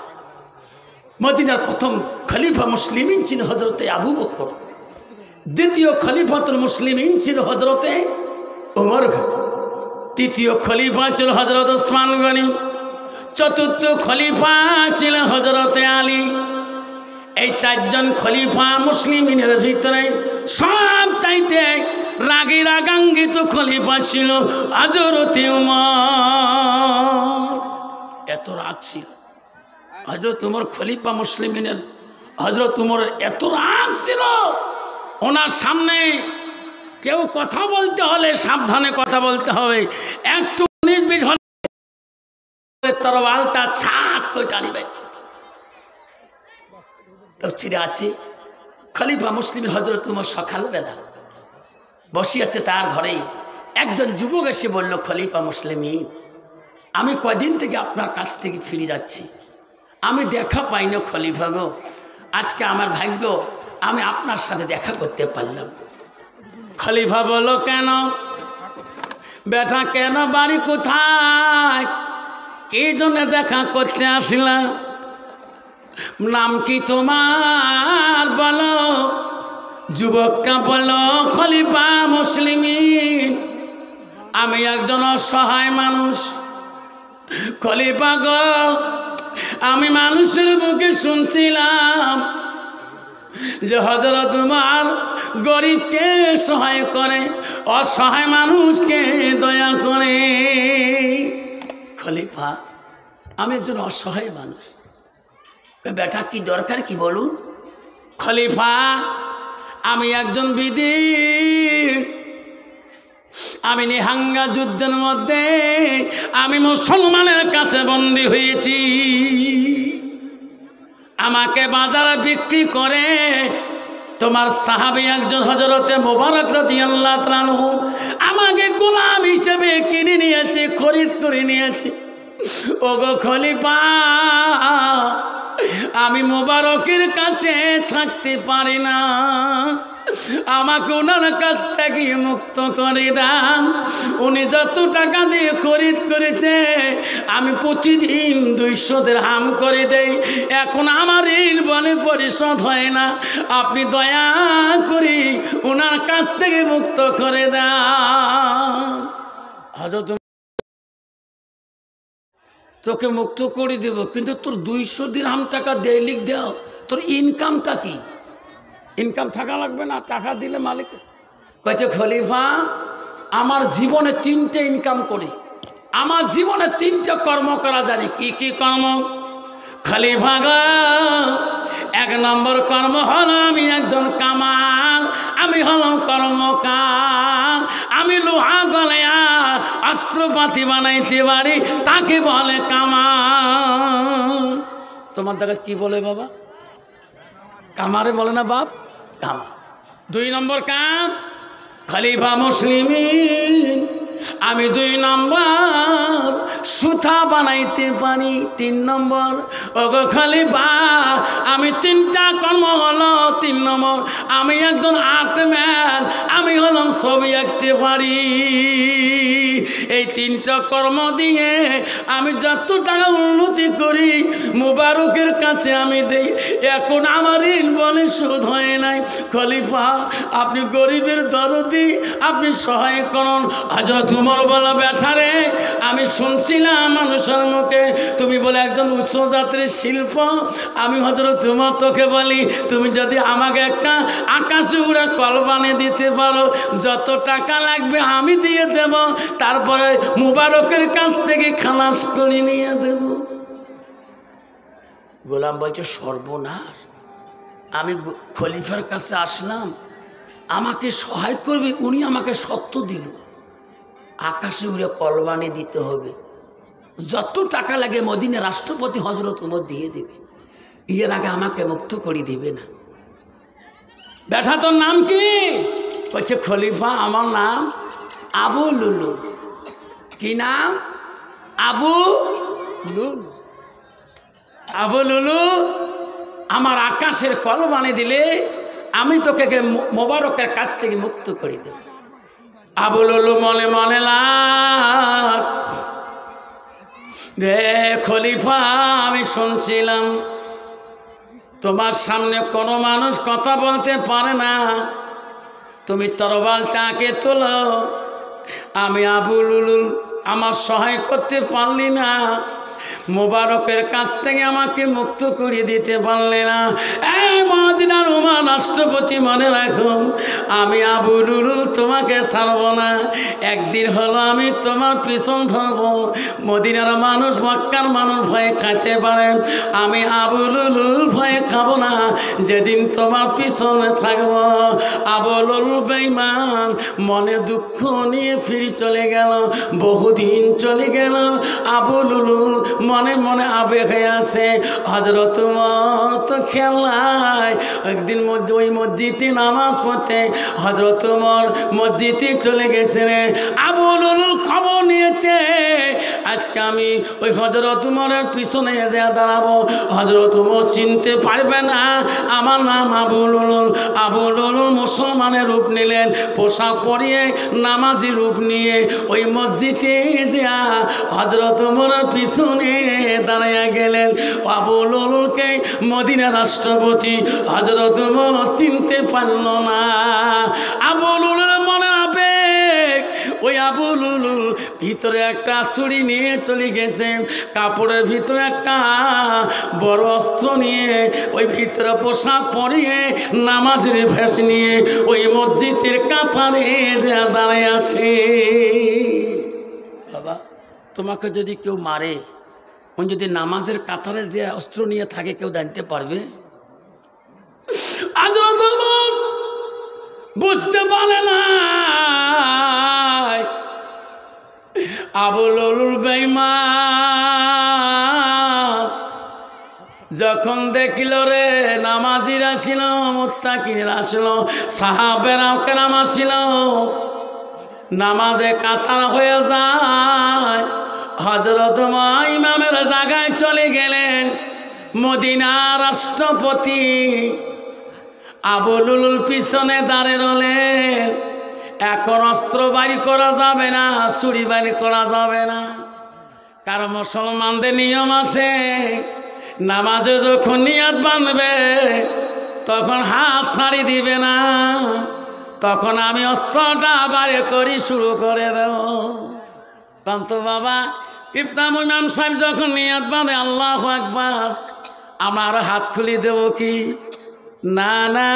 মদিনার প্রথম খলিফা মুসলিমিন ছিল হযরতে আবু বকর, দ্বিতীয় খলিফাতুল মুসলিমিন ছিল হযরতে ওমর, তৃতীয় খলিফা ছিল হযরত ওসমান গনি, চতুর্থ খলিফা ছিল হযরতে আলী। এই চারজন খলিফা মুসলিমিনের ভিতরে সব চাইতে রাগী রাগান্বিত খলিফা ছিল হযরতে ওমর। এত রাগ ছিল হযরত ওমর খলিফা মুসলিমিনের, হযরত ওমরের এত রাগ ছিল, ওনার সামনে কেউ কথা বলতে হলে সাবধানে কথা বলতে হবে, একটু 19-20 হলে তরবালটা ছাট করে টানিবে। তফসিরে আছে খলিফা মুসলিম হযরত ওমর সকালবেলা বসে আছে তার ঘরেই, একজন যুবক এসে বলল, খলিফা মুসলিমিন আমি কয়দিন থেকে আপনার কাছ থেকে ফিরে যাচ্ছি, আমি দেখা পাই না খলিফা গো, আজকে আমার ভাগ্য আমি আপনার সাথে দেখা করতে পারলাম। খলিফা বলো, কেন বেটা, কেন বাড়ি কোথায়, কি জন্য দেখা করতে আসলা, নাম কি তোমার বলো? যুবকটা বলো, খলিফা মুসলিমিন আমি একজন অসহায় মানুষ। খলিফা গো আমি মানুষের মুখে শুনছিলাম যে হযরত ওমর গরিবকে সহায় করে, অসহায় মানুষকে দয়া করে। খলিফা আমি একজন অসহায় মানুষ, বেটা কি দরকার কি বলুন? খলিফা আমি একজন বিধি, আমি নিহাঙ্গা যুদ্ধের মধ্যে আমি মুসলমানের কাছে বন্দী হয়েছি, আমাকে বাজারে বিক্রি করে তোমার সাহাবী একজন হযরতে মুবারক রাদিয়াল্লাহু তাআলা আনহু আমাকে গোলাম হিসেবে কিনে নিয়েছে, খরিদ করে নিয়েছে। ওগো খলিফা আমি মুবারকের কাছে থাকতে পারি না, আমাকে ওনার কাছ থেকে মুক্ত করে দেন। উনি যত টাকা দিয়ে খরিদ করেছে আমি প্রতিদিন 200 দিরহাম করে দেই। এখন আমার ঋণ বলে পরিশোধ হয় না, আপনি দয়া করে ওনার কাছ থেকে মুক্ত করে দেন। হযরত তোকে মুক্ত করে দেব, কিন্তু তোর 200 দিরহাম টাকা ডেইলি দাও, তোর ইনকামটা কি? ইনকাম থাকা লাগবে না? টাকা দিলে মালিক কয়েছে খলিফা আমার জীবনে 3টে ইনকাম করি, আমার জীবনে 3টে কর্ম করা জানি। কি কি কর্ম? খলিফা গো, 1 নম্বর কর্ম হলো আমি একজন কামাল, আমি হলাম কর্মকার। আমি লোহা গলায়া অস্ত্রপাতি বানাইতে পারি, তাকে বলে কামাল। তোমার জায়গায় কি বলে বাবা? কামারে বলে না বাপ, কামার। 2 নম্বর কাম খলিফা মুসলিমিন, আমি 2 নম্বর সুতা বানাইতে পারি। 3 নম্বর ওগো খলিফা আমি 3টা কর্ম হলো। 3 নম্বর আমি একজন আর্টম্যান, আমি হলাম ছবি আঁকতে পারি। এই 3টা কর্ম দিয়ে আমি যত টাকা উন্নতি করি মুবারকের কাছে আমি দেই। এখন আমার ঋণ বলে শোধ হয় নাই। খলিফা আপনি গরিবের দরদি, আপনি সহায় করুন। হযরত উমর বলা বেচারে আমি শুনছিলাম মানুষের মুখে তুমি বলে একজন উচ্চ জাতের শিল্প। আমি হযরত উমর তোকে বলি তুমি যদি আমাকে একটা আকাশে উড়া কল বানিয়ে দিতে পারো, যত টাকা লাগবে আমি দিয়ে দেব, তারপরে মুবারকের কাছ থেকে খালাস করে নিয়ে দেব। গোলাম বলছে সর্বনাশ, আমি খলিফার কাছে আসলাম, আমাকে সহায় করবে, উনি আমাকে সত্য দিল আকাশে উড়ে কলবানি দিতে হবে, যত টাকা লাগে মদিনা রাষ্ট্রপতি হযরত উমর দিয়ে দেবে, এর আগে আমাকে মুক্ত করে দিবে না। বেটা তোর নাম কি? বলছে খলিফা আমার নাম আবু লুলু। কি নাম? আবু লুলু। আবু লুলু আমার আকাশের কলবানি দিলে আমি তোকে মোবারকের কাছ থেকে মুক্ত করে দেব। আবু লুলু মনে মনে লাগ রে খলিফা, আমি শুনছিলাম তোমার সামনে কোনো মানুষ কথা বলতে পারে না, তুমি তরবারটাকে তোলো। আমি আবু লুলু আমার সহায় করতে পারলি না, মোবারকের কাছ থেকে আমাকে মুক্ত করে দিতে পারলে না। এই মদিনার উমর রাষ্ট্রপতি মনে রাখো, আমি আবু লুলু তোমাকে ছাড়ব না। একদিন হলো আমি তোমার পিছন ধরব। মদিনার মানুষ মক্কার মানুষ ভয়ে খাইতে পারে, আমি আবু লুলু ভয়ে খাবো না, যেদিন তোমার পিছনে থাকবো। আবু লুলু বেঈমান মনে দুঃখ নিয়ে ফিরে চলে গেল। বহুদিন চলে গেল, আবু লুলু মনে মনে আবেগ হয়ে আছে। হযরত উমর তো খেলায় একদিন ওই মসজিদে নামাজ পড়তে হযরত উমর মসজিদে চলে গেছে রে। আবু লুলু খবর নিয়েছে আজকে আমি ওই হযরত উমরের পিছনে যা দাঁড়াবো, হযরত উমর চিনতে পারবে না আমার নাম আবু লুলু। আবু লুলু মুসলমানের রূপ নিলেন, পোশাক পরিয়ে নামাজি রূপ নিয়ে ওই মসজিদে যা হযরত উমরের পিছনে দাঁড়াইয়া গেলেন। আবু লুলুকে মদিনা রাষ্ট্রপতি হযরত উমর চিনতে পারল না। আবু লুলুর মনে আবেগ, ওই আবু লুলুর ভিতরে একটা ছুরি নিয়ে চলে গেছেন, কাপড়ের ভিতরে একটা বড় অস্ত্র নিয়ে, ওই ভিতরে পোশাক পরিয়ে নামাজের ভেষ নিয়ে ওই মসজিদের কাতারে যা দাঁড়ায় আছে। বাবা তোমাকে যদি কেউ মারে, উনি যদি নামাজের কাতারে যে অস্ত্র নিয়ে থাকে, কেউ জানতে পারবে? হযরত ওমর বুঝতে পারে না আবু লুলুর বেঈমান যখন দেখল রে নামাজিরা ছিল, মুত্তাকিরা ছিল, সাহাবেরাও কেরাম ছিল, নামাজে কাতার হয়ে যায়। হযরত ওমর ইমামের জায়গায় চলে গেলেন। মদিনা রাষ্ট্রপতি আবু লুলুল পিছনে দাঁড়িয়ে রলেন। এখন অস্ত্র বাড়ি করা যাবে না, ছুরি বাড়ি করা যাবে না, কারণ মুসলমানদের নিয়ম আছে নামাজে যখন নিয়ত বাঁধবে তখন হাত ছাড়ি দিবে না, তখন আমি অস্ত্রটা বাড়ি করি শুরু করে দেব। কান্ত বাবা ইফতাম ইমাম সাহেব যখন নিয়ত বাঁধে আল্লাহু আকবার, আমরা আরো হাত খুলি দেব কি? না না,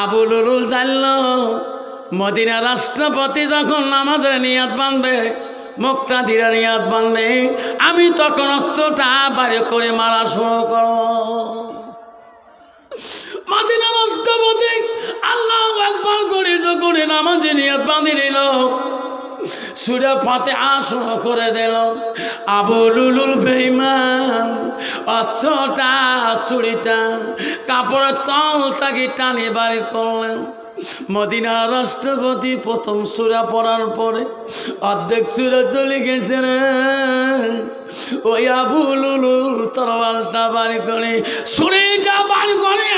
আবু লুলুল জানল মদিনা রাষ্ট্রপতি যখন নামাজের নিয়ত বাঁধবে, মুক্তাদিরা নিয়ত বাঁধবে, আমি তখন অস্ত্রটা বাড়ি করে মারা শুরু করব। মদিনা রাষ্ট্রপতি আল্লাহু আকবার করে যখন নামাজে নিয়ত বাঁধি নিল, সূরা ফাতিহা শুরু করে দিল। আবু লুলুল বেঈমান অস্ত্রটা ছুরিটা কাপড়ের তল থেকে টানি বাড়ি করলেন। মদিনার রাষ্ট্রপতি প্রথম সূরা পড়ার পরে অর্ধেক সূরা চলে গেছে রে, ওই আবু লুলুল তরবারটা বাড়ি করে ছুরিটা বাড়ি করে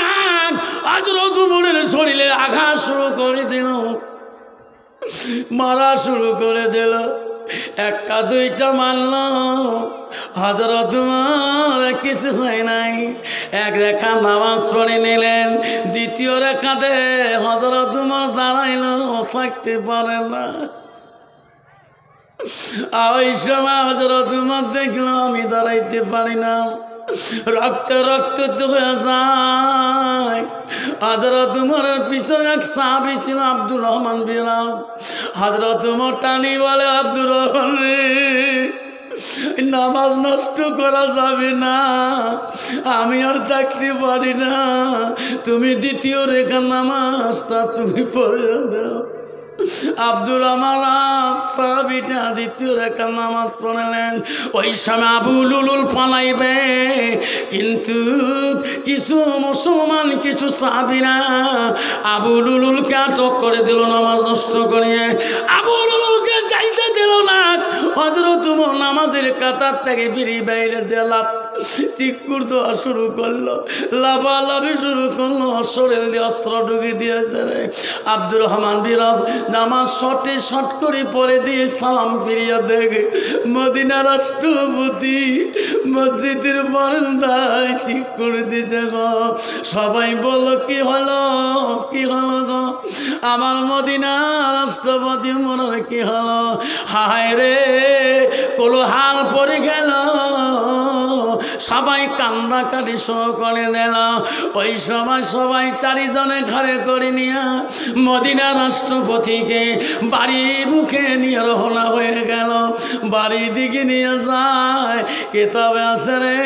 হযরত উমরের শরীরে আঘাত শুরু করে দিল, মারা শুরু করে দিল। একটা দুইটা মারল, হযরত উমর কিছু হয় নাই, এক রেখা নামাজ পড়ে নিলেন। দ্বিতীয় রেখাতে হযরত উমর দাঁড়াইল, থাকতে পারে না। ওই সময় হযরত উমর দেখলো আমি দাঁড়াইতে পারি না, রক্ত রক্ত হয়ে যায়। হযরত উমরের পিছনে এক সাহাবী ছিল আব্দুর রহমান বিন আওফ। হযরত উমর টানি বলে, আব্দুর রহমান রে, নামাজ নষ্ট করা যাবে না, আমি আর থাকতে পারি না, তুমি দ্বিতীয় রেখা নামাজটা তুমি পড়ে দাও। আব্দুর রহমান সাহাবীটা দ্বিতীয় রেখা নামাজ পড়লেন। ওই সময় আবু লুলুল পালাইবে, কিন্তু কিছু মুসলমান কিছু সাহাবীরা আবু লুলুলকে আটক করে দিল নামাজ নষ্ট করিয়ে। আবু লুলুলকে যাইতে দিল না। হযরত উমর নামাজের কাতার থেকে বেরিয়ে বাইরে দিলাম, চিকুর দেওয়া শুরু করলো, লাফালাফি শুরু করলো, শরীর দিয়ে অস্ত্র ঢুকে দিয়েছে রে। আব্দুর রহমান বিন আওফ নামাজ শটে শট করে পরে দিয়ে সালাম ফিরিয়া দেখে মদিনা রাষ্ট্রপতি মসজিদের বারান্দায় ঠিক করে দিয়েছে গো। সবাই বলল, কি হলো কি হলো গো? আমার মদিনা রাষ্ট্রপতি মনের কি হলো? হায় রে, কোনো হাল পড়ে গেল, সবাই কান্নাকাটি শুরু করে দিল। ওই সময় সবাই চারিজনে ঘরে করে নিয়ে মদিনা রাষ্ট্রপতিকে বাড়ি মুখে নিয়ে রওনা হয়ে গেল। বাড়ির দিকে নিয়ে যায়, কিতাবে আছে রে,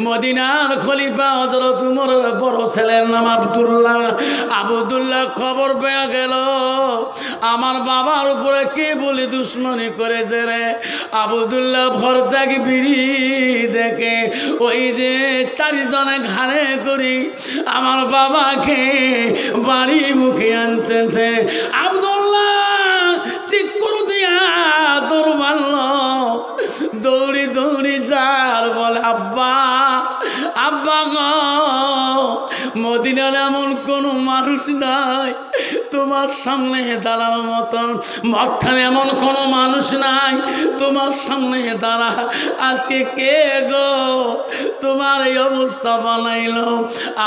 মদিনার খলিফা হযরত উমরের বড় ছেলের নাম আব্দুল্লাহ। আব্দুল্লাহ খবর পেয়ে গেল আমার বাবার উপরে কে বলে দুশ্মনী করেছে রে। আব্দুল্লাহ ঘর থেকে বিড়ি দেখে ওই যে চারিজনে ঘাড়ে করি আমার বাবাকে বাড়ি মুখে আনতেছে। আব্দুল্লাহ চিৎকার দিয়া দৌড় মারল, দৌড়ি দৌড়ি যার বলে, আব্বা আব্বা গো, মদিনার এমন কোনো মানুষ নাই তোমার সামনে দাঁড়ার মতন, মক্কায় এমন কোনো মানুষ নাই তোমার সামনে দাঁড়া, আজকে কে গো তোমার এই অবস্থা বানাইল?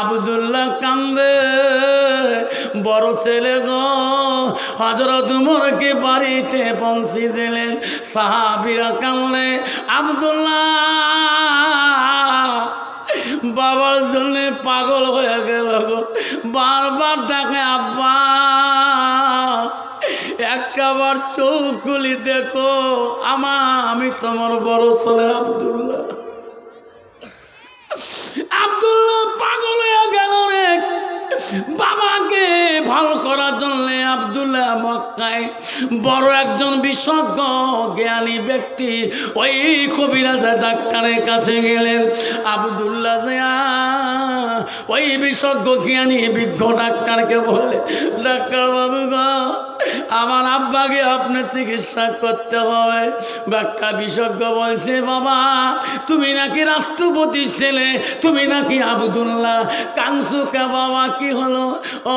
আব্দুল্লাহ কান্দে, বড় ছেলে গো হযরত উমরকে বাড়িতে পৌঁছে দিলেন। সাহাবীরা কান্দে, আব্দুল্লাহ বাবার জন্য পাগল হয়ে গেল গো, বারবার ডাকে আব্বা, একটাবার চোখ খুলি দেখো আমি তোমার বড় ছেলে আব্দুল্লাহ। আব্দুল্লাহ পাগল হয়ে গেল রে। বাবাকে ভালো করার জন্য আব্দুল্লাহ মক্কায় বড় একজন বিশেষজ্ঞ জ্ঞানী ব্যক্তি ওই কবিরাজা ডাক্তারের কাছে গেলেন। আব্দুল্লাহ ওই বিশেষজ্ঞ জ্ঞানী বিজ্ঞ ডাক্তারকে বলে, ডাক্তার বাবু গো, আমার আব্বাকে আপনার চিকিৎসা করতে হবে। ডাক্তার বিশেষজ্ঞ বলছে, বাবা তুমি নাকি রাষ্ট্রপতির ছেলে, তুমি নাকি আবদুল্লাহ, কানসুকা বাবা কি হলো? ও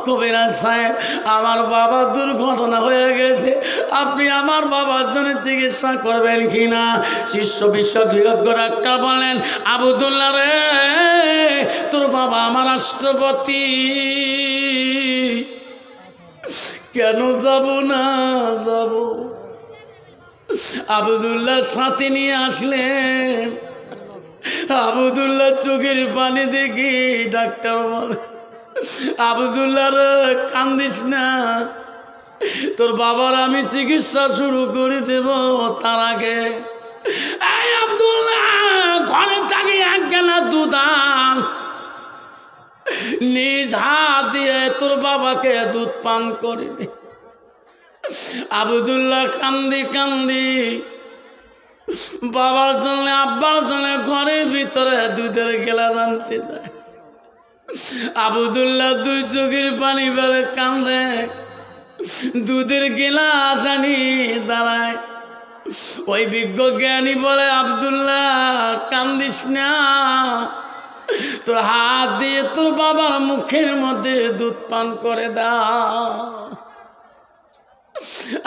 কবিরাজ সাহেব, আমার বাবার দুর্ঘটনা হয়ে গেছে, আপনি আমার বাবার জন্য চিকিৎসা করবেন কিনা? শিষ্য বিশেষজ্ঞ ডাক্তার বলেন, আবদুল্লাহ রে, তোর বাবা আমার রাষ্ট্রপতি, কেন যাব না? যাব। আবদুল্লাহ সাথে নিয়ে আসলেন। আবদুল্লাহ চোখের পানি দেখি ডাক্তার বলে, আবদুল্লাহ রে কান্দিস না, তোর বাবার আমি চিকিৎসা শুরু করে দেব। তার আগে এই আবদুল্লাহ ঘরে থাকি এক গেলা দুধ আন, নিজ হাত দিয়ে তোর বাবাকে দুধ পান করে দে। আবদুল্লাহ কান্দি কান্দি বাবার জন্য আব্বার জন্য ঘরের ভিতরে দুধের গেলাস আনতে যায়। আবদুল্লাহ দুই চোখের পানি বেড়ে কান্দে, দুধের গেলাস আনি দাঁড়ায়। ওই বিজ্ঞ জ্ঞানী বলে, আবদুল্লাহ কান্দিস না, তোর হাত দিয়ে তোর বাবার মুখের মধ্যে দুধ পান করে দাও।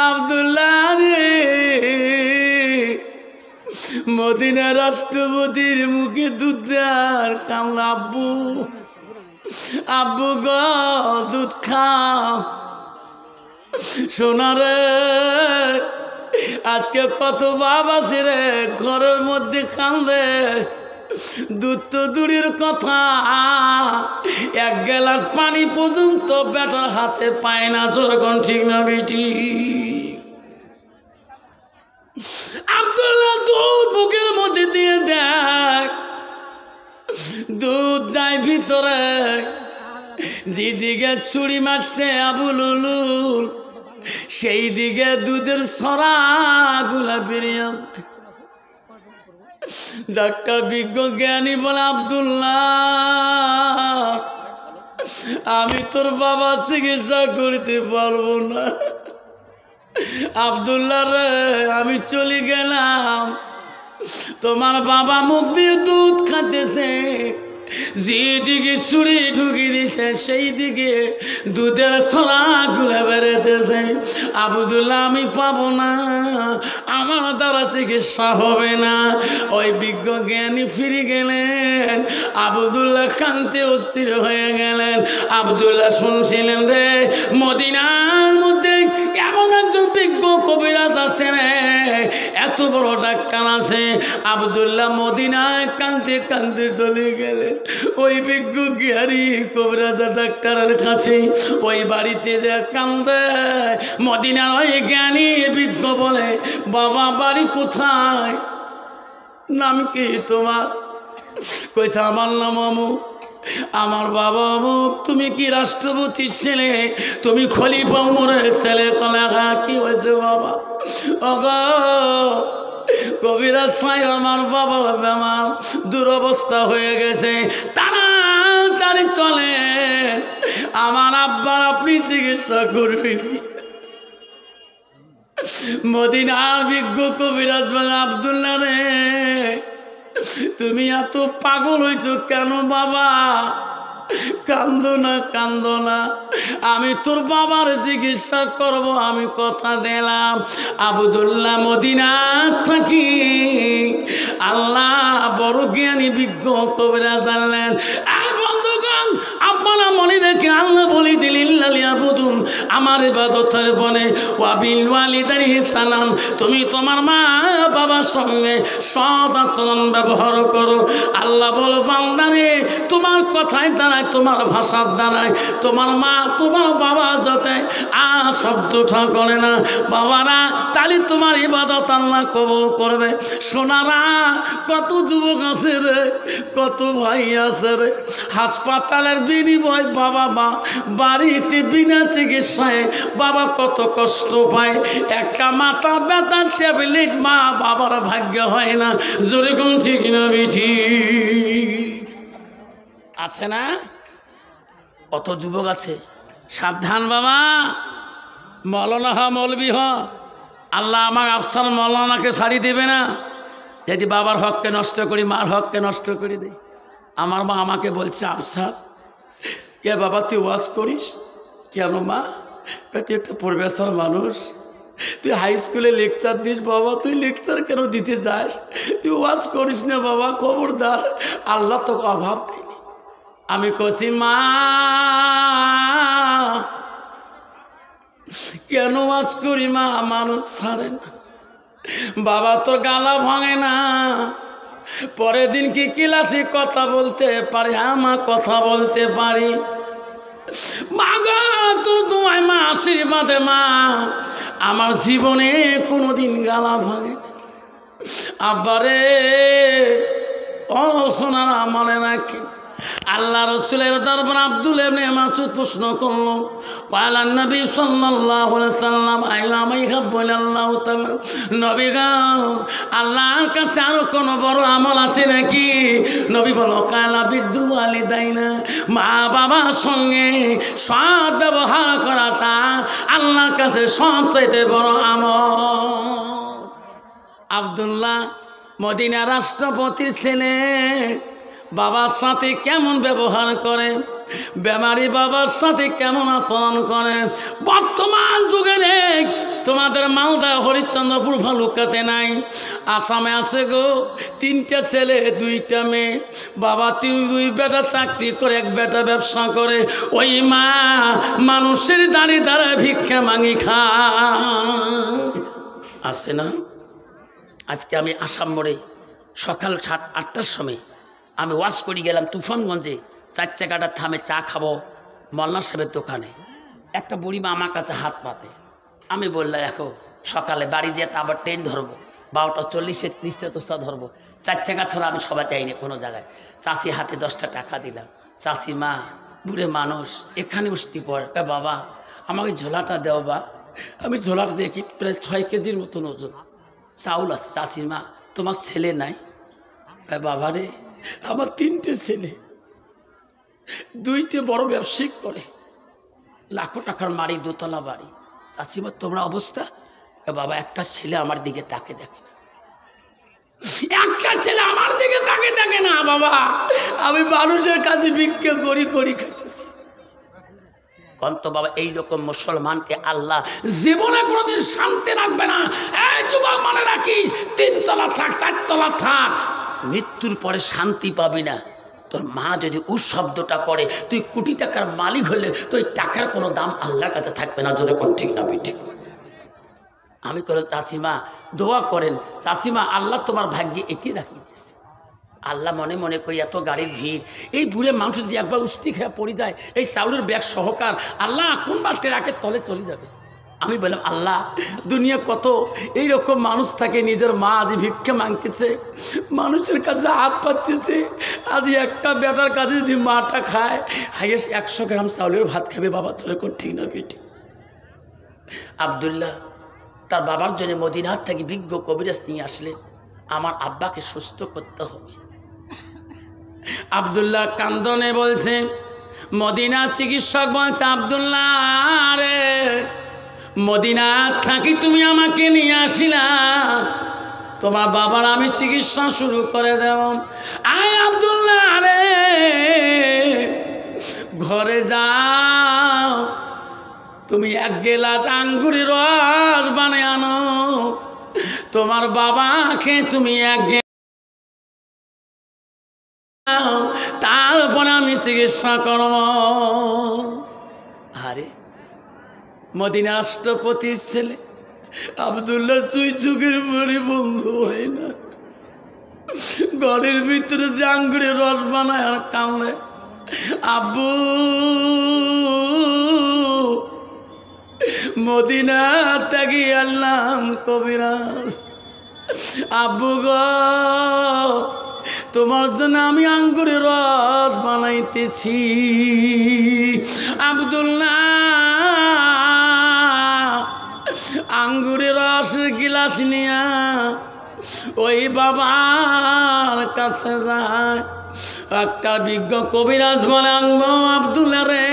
আবদুল্লাহ রে, মদিনা রাষ্ট্রপতির মুখে দুধ দেওয়ার কামলা। আব্বু, আব্বু গো দুধ খাও। শোনা রে, আজকে কত বাপ আছে রে ঘরের মধ্যে কান্দে, দুধ তো দূরের কথা, এক গ্লাস পানি পর্যন্ত বেটার হাতে পায় না। যখন ঠিক না বেটি? আব্দুল্লাহ দুধ বুকের মধ্যে দিয়ে দেখ, দুধ যায় ভিতরে, যেদিকে ছুরি মারছে আবুল উলুল, সেই দিকে দুধের সরা গুলা বেরিয়ে যায়। ডাক্তার বিজ্ঞ জ্ঞানী বলে, আবদুল্লাহ আমি তোর বাবা চিকিৎসা করতে পারবো না। আবদুল্লাহ রে, আমি চলে গেলাম, তোমার বাবা মুখ দিয়ে দুধ খাতেছে, যেদিকে ছুরি ঢুকিয়ে দিছে সেই দিকে দুধের ছড়া গুলা বেড়েতেছে। আবদুল্লাহ আমি পাবো না, আমার দ্বারা চিকিৎসা হবে না। ওই বিজ্ঞ জ্ঞানী ফিরে গেলেন, আবদুল্লাহ কান্তে অস্থির হয়ে গেলেন। আবদুল্লাহ শুনছিলেন রে, মদিনার মধ্যে এমন একজন বিজ্ঞ কবিরাজ আছে রে, এত বড় ডাক্তার আছে। আবদুল্লাহ মদিনায় কান্দতে কান্দতে চলে গেলেন ওই বিজ্ঞ জ্ঞানী কবিরাজ ডাক্তারের কাছে। ওই বাড়িতে যে কান্দে, মদিনার ওই জ্ঞানী বিজ্ঞ বলে, বাবা বাড়ি কোথায়? নাম কি তোমার? কইছে আমার নাম অমুক। আমার বাবা অমুক। তুমি কি রাষ্ট্রপতির ছেলে? তুমি খলিফা উমরের ছেলে? কলেখা কি হয়েছে বাবা? ওগো কবিরাজ সাহেব, আমার বাবার বেমার, দুরবস্থা হয়ে গেছে, তাড়াতাড়ি চলেন, আমার আব্বার আপনি চিকিৎসা করবেন। মদিনার বিজ্ঞ কবিরাজ বলে, আবদুল্লাহ রে, তুমি এত পাগল হয়েছ কেন বাবা? কান্দো না, কান্দো না, আমি তোর বাবার চিকিৎসা করব, আমি কথা দিলাম। আবদুল্লাহ মদিনা থাকি আল্লাহ বড় জ্ঞানী বিজ্ঞ কবিরাজ জানলেন। বন্ধুগণ, আপনারা মনে রেখে আল্লাহ বলি দিলিল্লালিয়াবুদুন, আমার ইবাদতের বনে ওয়াবিল ওয়ালিদাইনি ইহসানান, তুমি তোমার মা বাবার সঙ্গে সৎ আচরণ ব্যবহার করো। আল্লাহ বলো, বান্দারে তোমার কথায় দাঁড়ায়, তোমার ভাষার দাঁড়ায়, তোমার মা তোমার বাবা যাতে শব্দটা করে না বাবারা, তাহলে তোমার ইবাদত আল্লাহ কবুল করবে। সোনারা, কত যুবক আছে রে, কত ভাই আছে রে, হাসপাতালের বিনিময় বাবা মা বাড়িতে বিনা চিকিৎসায় বাবা কত কষ্ট পায়। একটা মাথা ব্যথার ট্যাবলেট মা বাবার ভাগ্য হয় না। জোরে কোন ঠিক না বিঠি আছে না? কত যুবক আছে, সাবধান বাবা, মৌলানা হা মৌলবি হ, আল্লাহ আমার আফসার মৌলানাকে ছাড়ি দেবে না যদি বাবার হককে নষ্ট করি, মার হককে নষ্ট করে দিই। আমার মা আমাকে বলছে, আফসার এ বাবা তুই ওয়াজ করিস কেন? মা তুই একটা প্রফেসর মানুষ, তুই হাই স্কুলে লেকচার দিস, বাবা তুই লেকচার কেন দিতে যাস? তুই ওয়াজ করিস না বাবা, খবরদার, আল্লাহ তোকে অভাব দেয়নি। আমি কছি, মা কেন ওয়াজ করি মা? মানুষ ছাড়ে না বাবা, তোর গালা ভাঙে না, পরের দিন কি ক্লাসে কথা বলতে পারি? মা কথা বলতে পারি। মা গো তোর দোয়ায় মা, আশীর্বাদে মা, আমার জীবনে কোনোদিন গালা ভাঙে। আব্বারে ও সোনারা মনে রাখি, আল্লাহ রসুলের দরবার আব্দুল ইবনে মাসউদ প্রশ্ন করল, ক্বালা নবী সাল্লাল্লাহু আলাইহি সাল্লাম আইলামা ইহাব্বুল্লাহু তাআলা, নবী গো আল্লাহর কাছে আরো কোন বড় আমল আছে নাকি? নবী বলল, ক্বালা বিদ্দুল ওয়ালিদাইনা, মা বাবার সঙ্গে সৎ ব্যবহার করাটা আল্লাহর কাছে সবচেয়ে বড় আমল। আব্দুল্লাহ মদিনা রাষ্ট্রপতির ছেলে, বাবার সাথে কেমন ব্যবহার করে, বেমারি বাবার সাথে কেমন আচরণ করে। বর্তমান যুগে দেখ, তোমাদের মালদা হরিশ্চন্দ্রপুর ভালুকাতে নাই, আসামে আছে গো, 3টে ছেলে 2টা মেয়ে, বাবা 2 বেটা চাকরি করে, 1 বেটা ব্যবসা করে, ওই মা মানুষের দাঁড়িয়ে দাঁড়ায় ভিক্ষা মাঙি খায়। আছে না? আজকে আমি আসাম মোড়ে সকাল 8টার সময় আমি ওয়াশ করে গেলাম তুফানগঞ্জে, 4 চাকাটা থামে চা খাবো মল্লা সাহেবের দোকানে। একটা বুড়ি মা আমার কাছে হাত পাতে, আমি বললাম এখন সকালে বাড়ি যেয়ে তা আবার ট্রেন ধরবো, 12:40 তিস্তা তোস্তা ধরবো, 4 চাকা ছাড়া আমি সবাই চাইনি কোনো জায়গায়। চাষি হাতে 10টা টাকা দিলাম, চাষি মা বুড়ে মানুষ এখানে উঠতে পড়ে, বাবা আমাকে ঝোলাটা দেও বা। আমি ঝোলাটা দেখি প্রায় 6 কেজির মতন ওজন চাউল আছে। চাষি মা তোমার ছেলে নাই? বাবা রে আমার 3টে ছেলে, 2টে বড় ব্যবসায়িক করে, লাখো টাকার মারি, 2তলা বাড়ি। চাষিমা তোমরা অবস্থা? বাবা একটা ছেলে আমার দিকে তাকে দেখে না, একটা ছেলে আমার দিকে তাকে দেখে না বাবা, আমি মানুষের কাছে ভিক্ষা করি খেতেছি। কন্ত বাবা এইরকম মুসলমানকে আল্লাহ জীবনে কোনোদিন শান্তি রাখবে না। এই যুবক মনে রাখিস, 3 তলা থাক 4 তলা থাক, মৃত্যুর পরে শান্তি পাবি না। তোর মা যদি উ শব্দটা করে, তুই কোটি টাকার মালিক হলে তো ওই টাকার কোনো দাম আল্লাহর কাছে থাকবে না। যদি কোন ঠিক না ঠিক। আমি করে চাচিমা দোয়া করেন, চাচিমা আল্লাহ তোমার ভাগ্যে এটি রাখিতেছে। আল্লাহ মনে মনে করি এত গাড়ির ভিড়, এই বুড়ে মানুষ যদি একবার উষ্টি খেয়ে পড়ে যায়, এই চাউলের ব্যাগ সহকার আল্লাহ কোন বাটে রাখে তলে চলে যাবে। আমি বললাম আল্লাহ দুনিয়া কত এইরকম মানুষ থাকে, নিজের মা আজ ভিক্ষা মাংতেছে, মানুষের কাছে হাত পাততেছে, আজ একটা বেটার কাছে যদি মাটা খায় হাইয়েস্ট 100 গ্রাম চাউলের ভাত খাবে বাবা, চলে কোন ঠিক না বেটি। আব্দুল্লাহ তার বাবার জন্য মদিনার থেকে বিজ্ঞ কবিরাজ নিয়ে আসলেন, আমার আব্বাকে সুস্থ করতে হবে। আব্দুল্লাহ কান্দনে বলছে, মদিনার চিকিৎসক বলছে, আব্দুল্লাহ রে মদিনা থাকি তুমি আমাকে নিয়ে আসিলা, তোমার বাবার আমি চিকিৎসা শুরু করে দেব। আয় আব্দুল্লাহ রে ঘরে যাও, তুমি 1 গেলাস আঙ্গুরের রস বানিয়ে আনো, তোমার বাবাকে তুমি 1 গেলাস, তারপরে আমি চিকিৎসা করব। আরে মদিনা রাষ্ট্রপতির ছেলে আব্দুল্লাহ চুই চুকের মরি বন্ধু হয় না, ঘরের ভিতরে যে আঙ্গুরের রস বানায় আর কামড়ে, আব্বু মদিনা ত্যাগি আল্লাম কবিরাজ, আব্বু গো তোমার জন্য আমি আঙ্গুরের রস বানাইতেছি। আব্দুল্লাহ আঙ্গুরের রসের গিলাস নিয়া ওই বাবার কাছে যায়। একটা বিজ্ঞ কবিরাজ বলে, আব্দুল্লাহ রে,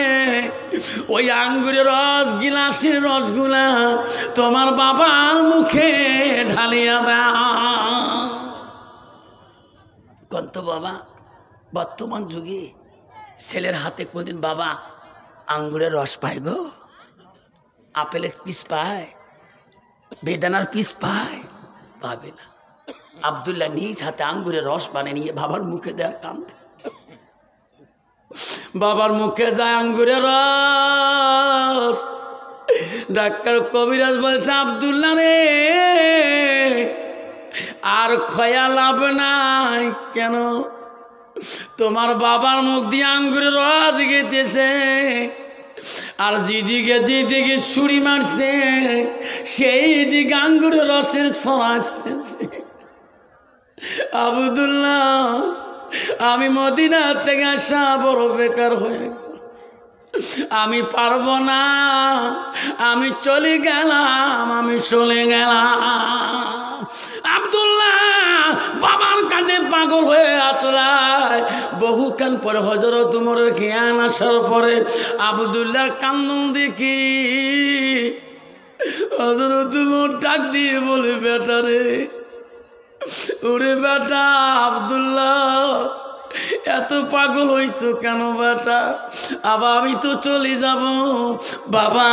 ওই আঙ্গুরের রস, গিলাসের রসগুলা তোমার বাবার মুখে ঢালিয়া দাও। কন্ত বাবা, বর্তমান যুগে ছেলের হাতে কোনদিন বাবা আঙ্গুরের রস পায় গো? আপেলের পিস পায়? বেদানার পিস পায়? পাবে না। আব্দুল্লাহ নিজ হাতে আঙ্গুরের রস বানিয়ে নিয়ে বাবার মুখে দেওয়ার কাম। বাবার মুখে যায় আঙ্গুরের রস। ডাক্তার কবিরাজ বলছে, আব্দুল্লাহ রে, আর খয়া লাভ নাই। কেন? তোমার বাবার মুখ দিয়ে আঙ্গুরের রস গেতেছে, আর যেদিকে ছুরি মারছে সেই দিকে আঙ্গুরের রসের ছড়া আসতেছে। আব্দুল্লাহ, আমি মদিনা থেকে আসা বড় বেকার হয়ে গেল, আমি পারবো না, আমি চলে গেলাম। আব্দুল্লাহ বাবার কাছে পাগল হয়ে আতরায়। বহুক্ষণ পরে হযরত উমরের জ্ঞান আসার পরে আব্দুল্লাহর কান্দন দেখি হযরত উমর ডাক দিয়ে বলে, বেটা রে, ওরে বেটা আব্দুল্লাহ, এত পাগল হইছো কেন বেটা? আবার আমি তো চলে যাব। বাবা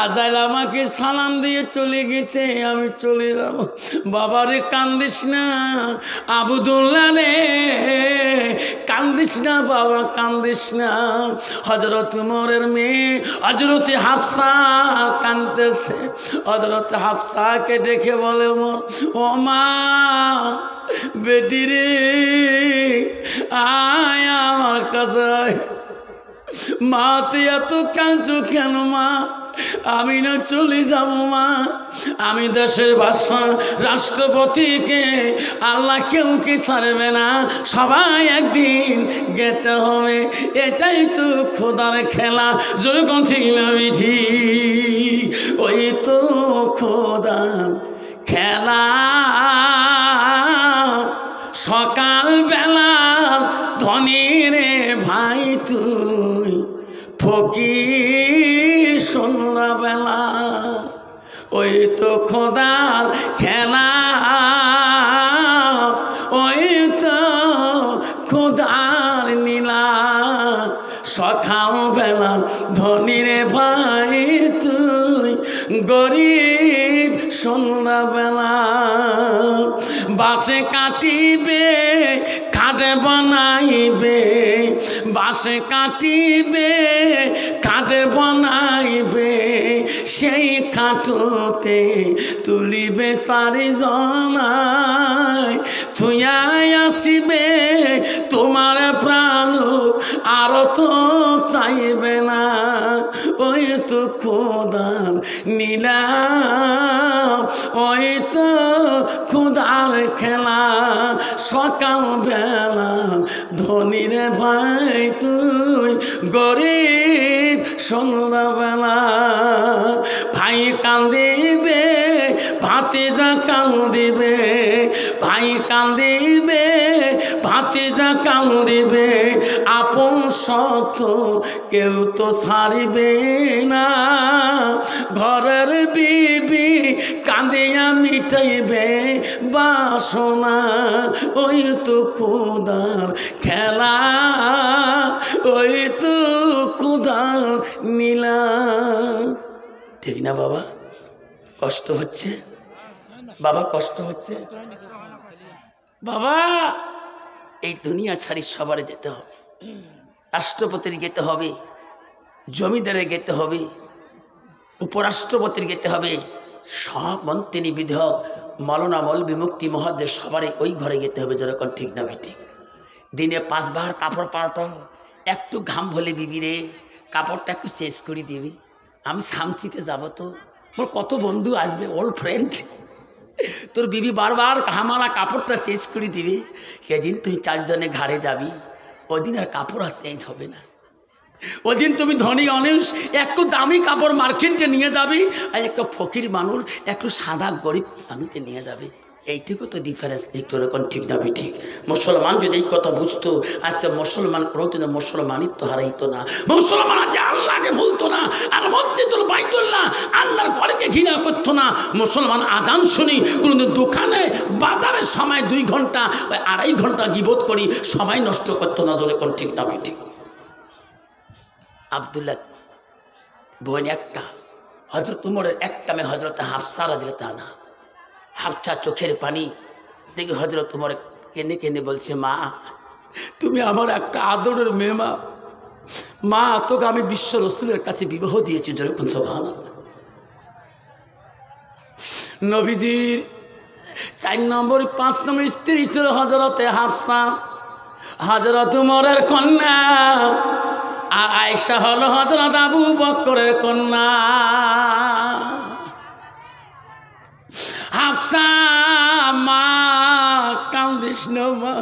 আজাইল আমাকে সালাম দিয়ে চলে গেছে, আমি চলে যাব। বাবারে কান্দিস না আব্দুল্লাহ রে, কান্দিস না বাবা, কান্দিস না। হযরত উমরের মেয়ে হযরতে হাফসা কাঁদতেছে। হযরত হাফসাকে দেখে বলে উমর, ও মা, বেটি রে, আয় আমার কাছে। মা তুই এত কাঁদছো কেন মা? আমি না চলে যাব মা, আমি দেশের বাদশা, রাষ্ট্রপতিকে আল্লাহ কেউ কি ছাড়বে না, সবাই একদিন যেতে হবে, এটাই তো খোদার খেলা। যেরকম ঠিক না বিধি, ওই তো খোদার খেলা। সকাল বেলা ধনী রে ভাই তুই ফকির সন্ধ্যাবেলা, ওই তো খোদার খেলা, ওই তো খোদার নীলা। সকাল বেলা ধনী রে ভাই তুই গরিব সন্ধ্যাবেলা। বাসে কাটিবে খাটে বানাইবে, বাসে কাটিবে খাটে বানাইবে, সেই খাটতে তুলিবে চারিজনায়। থুয়াই আসিবে তোমার প্রাণ, আর তো চাইবে না, ওই তো খোদার নীলা, ওই তো খোদার খেলা। সকাল বেলা ধনী রে ভাই তুই গরিব সন্ধ্যাবেলা। ভাই কান্দিবে ভাতিজা কান্দিবে, ভাই কান্দিবে ভাতিজা কান্দিবে, আপন সত কেউ তো ছাড়িবে না। ঘরের বিবি কাঁদিয়া মিটাইবে বাসনা, ওই তো খোদার খেলা, ওই তো খোদার নীলা। ঠিক না বাবা? কষ্ট হচ্ছে বাবা, কষ্ট হচ্ছে বাবা। এই দুনিয়া ছাড়ি সবার যেতে হবে, রাষ্ট্রপতির যেতে হবে, জমিদারের যেতে হবে, উপরাষ্ট্রপতির যেতে হবে, সব মন্ত্রী বিধায়ক মৌলানা মৌলবি মুক্তি মহোদয় সবারই ওই ঘরে যেতে হবে। যেরকম ঠিক না ভাই? ঠিক। দিনে 5 বার কাপড় পাল্টাও, একটু ঘাম ভলে দিবি রে, কাপড়টা একটু চেঞ্জ করে দিবি। আমি শামসিতে যাব, তো মোর কত বন্ধু আসবে, ওল্ড ফ্রেন্ড, তোর বিবি বারবার ঘামালা কাপড়টা চেঞ্জ করে দিবি। সেদিন তুই 4 জনে ঘাড়ে যাবি, ওদিন আর কাপড় আর চেঞ্জ হবে না। ওদিন তুমি ধনী মানুষ একটু দামি কাপড় মার্কেটে নিয়ে যাবি, আর একটা ফকির মানুষ একটু সাদা গরিব মানুষকে নিয়ে যাবে। এইটুকু তো ডিফারেন্স দেখতো, এরকম ঠিক না ঠিক? মুসলমান যদি এই কথা বুঝতো, আজকে মুসলমান কোনোদিন মুসলমানিত্ব হারাইতো না। মুসলমান আছে আল্লাহকে ভুলতো না, আর মসজিদুল বাইতুল্লাহ আল্লাহর ঘরকে ঘৃণা করতো না। মুসলমান আজান শুনি কোনোদিন দোকানে বাজারের সময় 2 ঘন্টা 2.5 ঘন্টা গীবত করি সময় নষ্ট করতো না। জোরে কোন ঠিক না ঠিক? আব্দুল্লাহ বোন একটা, হযরত উমরের একটা মেয়ে হযরত হাফসা রাদিয়াল্লাহু তাআলা। হাফসা চোখের পানি দেখে হযরত উমর কেঁদে কেঁদে বলছে, মা তুমি আমার একটা আদরের মেয়ে, মা তোকে আমি বিশ্ব রাসূলের কাছে বিবাহ দিয়েছি। যেরকম সুবহানাল্লাহ। নবীজির 4 নম্বর 5 নম্বর স্ত্রী ছিল হযরতে হাফসা, হযরত উমরের কন্যা। আর আয়েশা হলো হযরত আবু বকরের কন্যা। হাফসা মা কান্দিস না মা,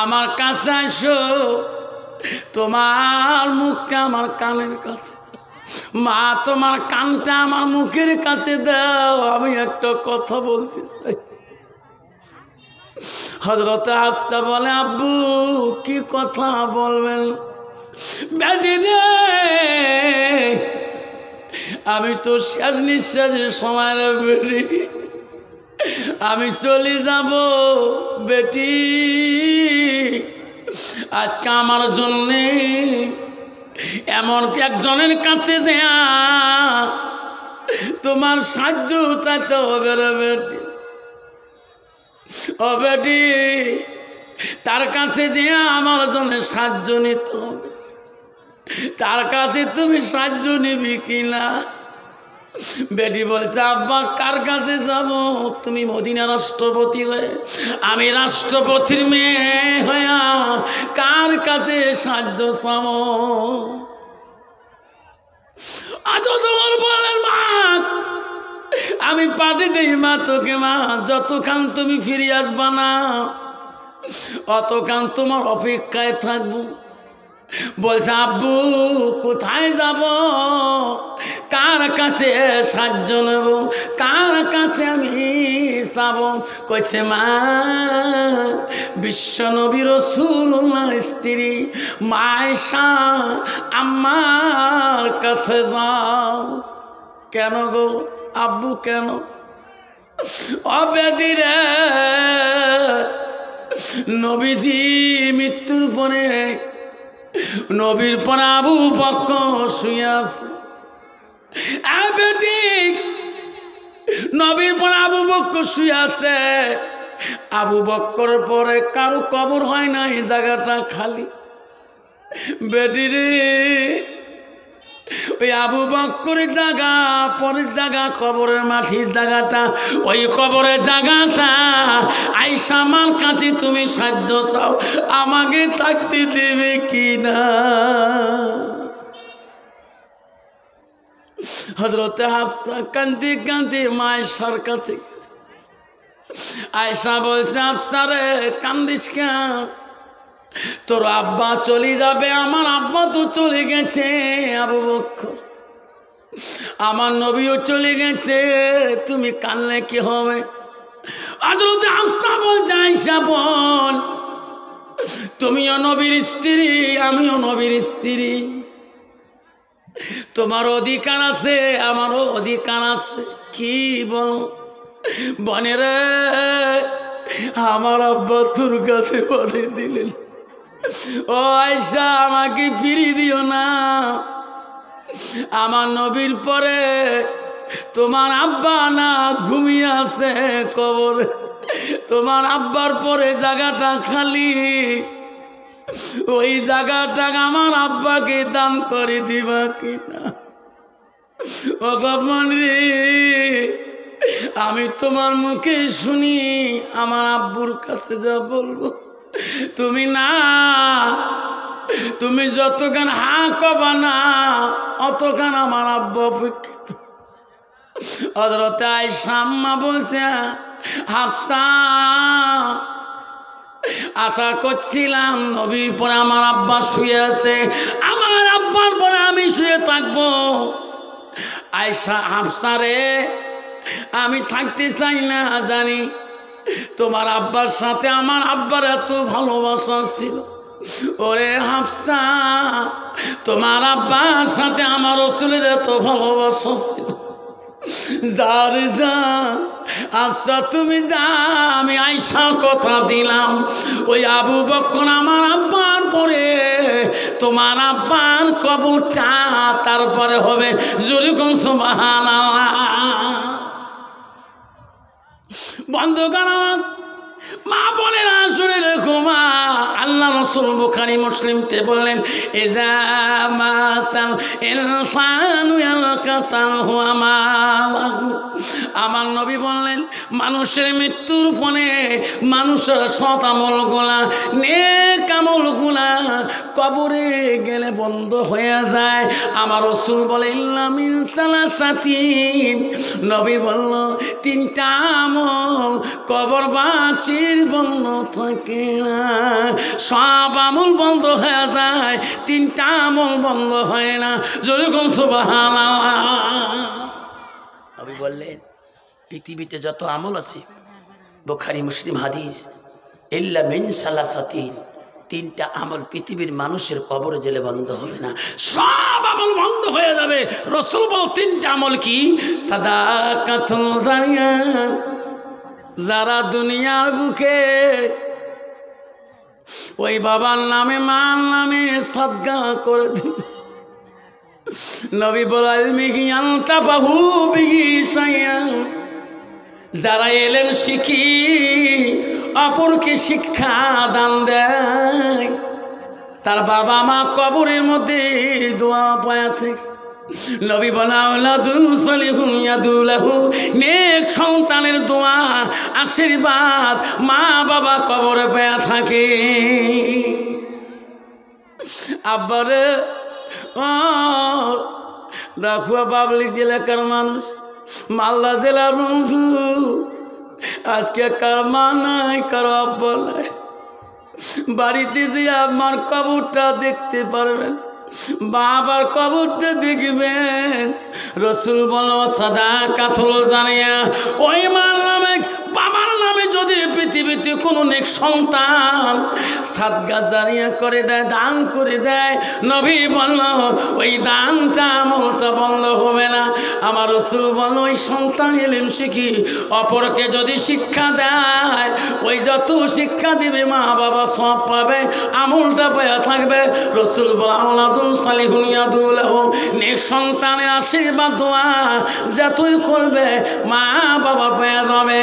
আমার কাছে আসো, তোমার মুখটা আমার কানের কাছে, মা তোমার কানটা আমার মুখের কাছে দাও, আমি একটা কথা বলতে চাই। হযরত হাফসা বলে, আব্বু কি কথা বলবেন? বেটি রে, আমি তো শেষ নিঃশ্বাসের সময় রে বেটি, আমি চলে যাব বেটি। আজকে আমার জন্যে এমন একজনের কাছে দেয়া তোমার সাহায্য চাইতে হবে রে বেটি। ও বেটি, তার কাছে দেয়া আমার জন্য সাহায্য নিতে হবে। তার কাছে তুমি সাহায্য নিবি কিনা? বেটি বলছে, আব্বা কার কাছে যাব? তুমি মদিনা রাষ্ট্রপতি হয়ে, আমি রাষ্ট্রপতির মেয়ে হইয়া কার কাছে সাহায্য পাবো? আজ তোমার বলেন, মা আমি পাঠিয়ে দেই মা তোকে, মা যতক্ষণ তুমি ফিরে আসবা না অতক্ষণ তোমার অপেক্ষায় থাকবো। বলছে, আব্বু কোথায় যাব? কার কাছে সাহায্য নেব? কার কাছে আমি যাব? কইছে, মা বিশ্ব নবী রাসূলুল্লাহ স্ত্রী মা আয়েশা আম্মার কাছে যাও। কেন গো আব্বু কেন? ও বেটি রে, নবীজি মৃত্যুর পরে, নবীর পর আবু বকর শুয়ে আছে। বেটি, নবীর পর আবু বকর শুয়ে আছে। আবু বকরের পরে কারো কবর হয় না, এই জায়গাটা খালি। বেটি রে, ওই আবু বকরের জায়গা, পরের জায়গা, কবরের মাটির জায়গাটা, ওই কবরের জায়গাটা আয়েশা আমার কাছে তুমি সাহায্য চাও, আমাকে থাকতে দেবে কিনা? হযরতে হাফসা কাঁদতে কাঁদতে মা আয়েশার কাছে। আয়েশা বলছে, হাফসা রে কান্দিস কেন? তোর আব্বা চলে যাবে, আমার আব্বা তো চলে গেছে। আবু বকর, আমার নবীও চলে গেছে, তুমি কানলে কি হবে? হযরতে হাফসা বলছে, আয়েশা বোন, তুমিও নবীর স্ত্রী, আমিও নবীর স্ত্রী, তোমার অধিকার আছে, আমারও অধিকার আছে। কি বলো? বনে রে, আমার আব্বা তোর কাছে পাঠিয়ে দিলেন। ও আয়েশা, আমাকে ফিরিয়ে দিও না। আমার নবীর পরে তোমার আব্বা না ঘুমিয়ে আছে কবরে, তোমার আব্বার পরে জায়গাটা খালি, ওই জায়গাটা আমার আব্বাকে দান করে দিবা কিনা? ও গপন রে, আমি তোমার মুখে শুনি আমার আব্বুর কাছে যা বলবো, তুমি না, তুমি যতক্ষণ হা কবা না অতক্ষণ আমার আব্বু অপেক্ষিত। হযরতে আয়েশা আম্মা বলছে, হাফসা আশা করছিলাম নবীর পরে আমার আব্বা শুয়ে আছে, আমার আব্বার পরে আমি শুয়ে থাকবো। আয়েশা, হাফসা রে, আমি থাকতে চাই না জানি, তোমার আব্বার সাথে আমার আব্বার এত ভালোবাসা ছিল। ওরে হাফসা, তোমার আব্বার সাথে আমার রাসূলের এত ভালোবাসা ছিল। যা রে যা, আচ্ছা তুমি যা, আমি আয়েশা কথা দিলাম, ওই আবু বকর আমার আব্বার পরে তোমার আব্বার কবরটা তারপরে হবে। জোরে কোন সুবহানাল্লাহ। বন্ধুগণ আমার, মা বোনেরা শুনে রেখো, মা, আল্লাহ রাসূল বুখারী মুসলিমতে বললেন, ইযা মাতাল ইনসানু ইয়ালকাতাহু আমালাহু। আমার নবী বললেন, মানুষের মৃত্যুর পরে মানুষের সৎ আমলগুলা, নেক আমলগুলা কবরে গেলে বন্ধ হয়ে যায়। আমার রাসূল বলে, ইল্লা মিন সালাসাতিন, নবী বলল তিনটা আমল কবরবাসীর বন্ধ থাকে না। সব আমল বন্ধ হয়ে যায়, তিনটা আমল বন্ধ হয় না। যেরকম সুবহানাল্লাহ। নবী বললেন, পৃথিবীতে যত আমল আছে, বুখারী মুসলিম হাদিস, ইল্লা মিন সালাসাতিন, তিনটা আমল পৃথিবীর মানুষের কবরে জেলে বন্ধ হবে না, সব আমল বন্ধ হয়ে যাবে। রাসূল বল, তিনটা আমল কি? সাদাকাতুন জারিয়া, যারা দুনিয়ার বুকে ওই বাবার নামে মার নামে সাদকা করে দিল। নবী বলেন, যারা এলেন শিখি অপরকে শিক্ষা দান দেয়, তার বাবা মা কবরের মধ্যে দোয়া পায়া থেকে। নবী বলা, আওলাদুন সালিহুন ইয়াদুলাহু, নেক সন্তানের দোয়া আশীর্বাদ মা বাবা কবরে পায়া থাকে। আব্বারে, রাখুয়া পাবলিক এলাকার মানুষ, মালদা জেলার বন্ধু, আজকে কার মা নাই, কারো আব্বা নাই, বাড়িতে যে আমার কবরটা দেখতে পারবেন, বাবার কবরটা দেখবেন। রাসূল বলল, সাদাকাতুল জারিয়া, ওই মার নামে বাবার নামে যদি পৃথিবীতে কোনো নেক সন্তান সাদকা জারিয়া করে দেয়, দান করে দেয়, নবী বলল ওই দানটা আমলটা বন্ধ হবে না। আমার রাসূল বলল, ওই সন্তান ইলম শিখি অপরকে যদি শিক্ষা দেয়, ওই যত শিক্ষা দিবে মা বাবা সব পাবে, আমলটা পাওয়া থাকবে। রাসূল বলল, আওলাদুন সালিহুন ইয়াদুলাহু, নেক সন্তানের আশীর্বাদ দোয়া যতই করবে মা বাবা পেয়ে যাবে।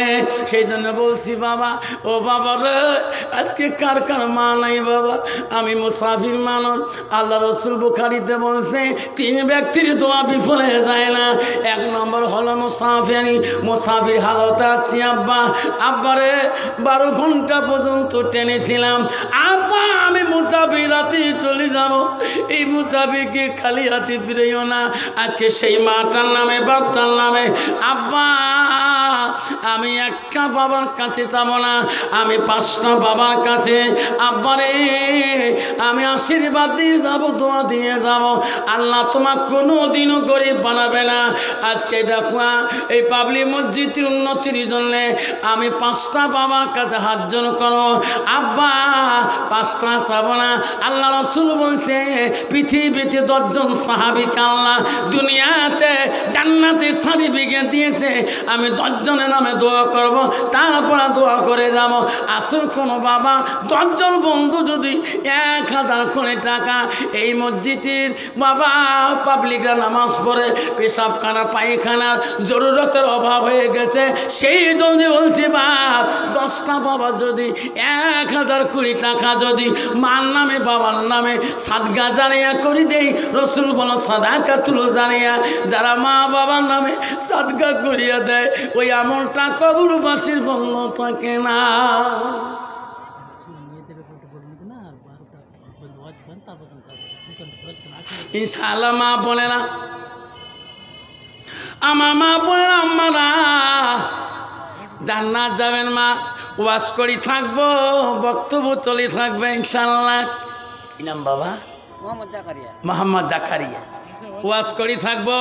সেই জন্য বলছি, বাবা, ও বাবা রে, আজকে কার কার মা নাই বাবা? আমি মুসাফির মানুষ। আল্লাহ রাসূল বুখারীতে বলছে, তিন ব্যক্তির দোয়া বিফলে যায় না। এক নম্বর হলো মুসাফির। মুসাফির হালতে আছি, আব্বারে 12 ঘন্টা পর্যন্ত টেনেছিলাম, আব্বা আমি মুসাফির রাতে চলে যাব, এই মুসাফিরকে খালি হাতে ফিরেও না। আজকে সেই মাটার নামে বাপটার নামে, আব্বা আমি একটা বাবার কাছে যাব না, আমি 5টা বাবার কাছে। আব্বারে আমি আশীর্বাদ দিয়ে যাব, দোয়া দিয়ে যাব, আল্লাহ তোমার কোনো দিনও গরিব বানাবে না। আজকে ডাকুয়া এই পাবলিক মসজিদের উন্নতির জন্য আমি 5টা বাবার কাছে হাত জোড় করো। আব্বা 5টা চাব না। আল্লাহ রাসূল বলছে, পৃথিবীতে 10 জন সাহাবীকে আল্লাহ দুনিয়াতে জান্নাতে সার্টিফিকেট দিয়েছে, আমি 10 জনের নামে দোয়া করব, তারপরে দোয়া করে যাব। আসল কোনো বাবা 10 জন বন্ধু যদি 1000 করে টাকা এই মসজিদের বাবা পাবলিকরা নামাজ পড়ে, পেশাবখানা পায়খানার জরুরতের অভাব হয়ে গেছে, সেই জন্য বলছি, বাপ 10টা বাবা যদি 1000 কোটি টাকা যদি মার নামে বাবার নামে সাদকা জারিয়া করে দেই, রাসূল বলো সাদাকাতুল জারিয়া, যারা মা বাবার নামে সাদকা করিয়া দেয়, ওই আমলটা কবরবাসীর বন্ধ থাকে না। ইনশাআল্লাহ মা বোনেরা, আমার মা বোনেরা, আম্মারা জান্নাত যাবেন মা, ওয়াজ করি থাকবো, বক্তব্য চলে থাকবে ইনশাআল্লাহ। কি নাম বাবা? মোহাম্মদ জাকারিয়া। ওয়াজ করি থাকবো,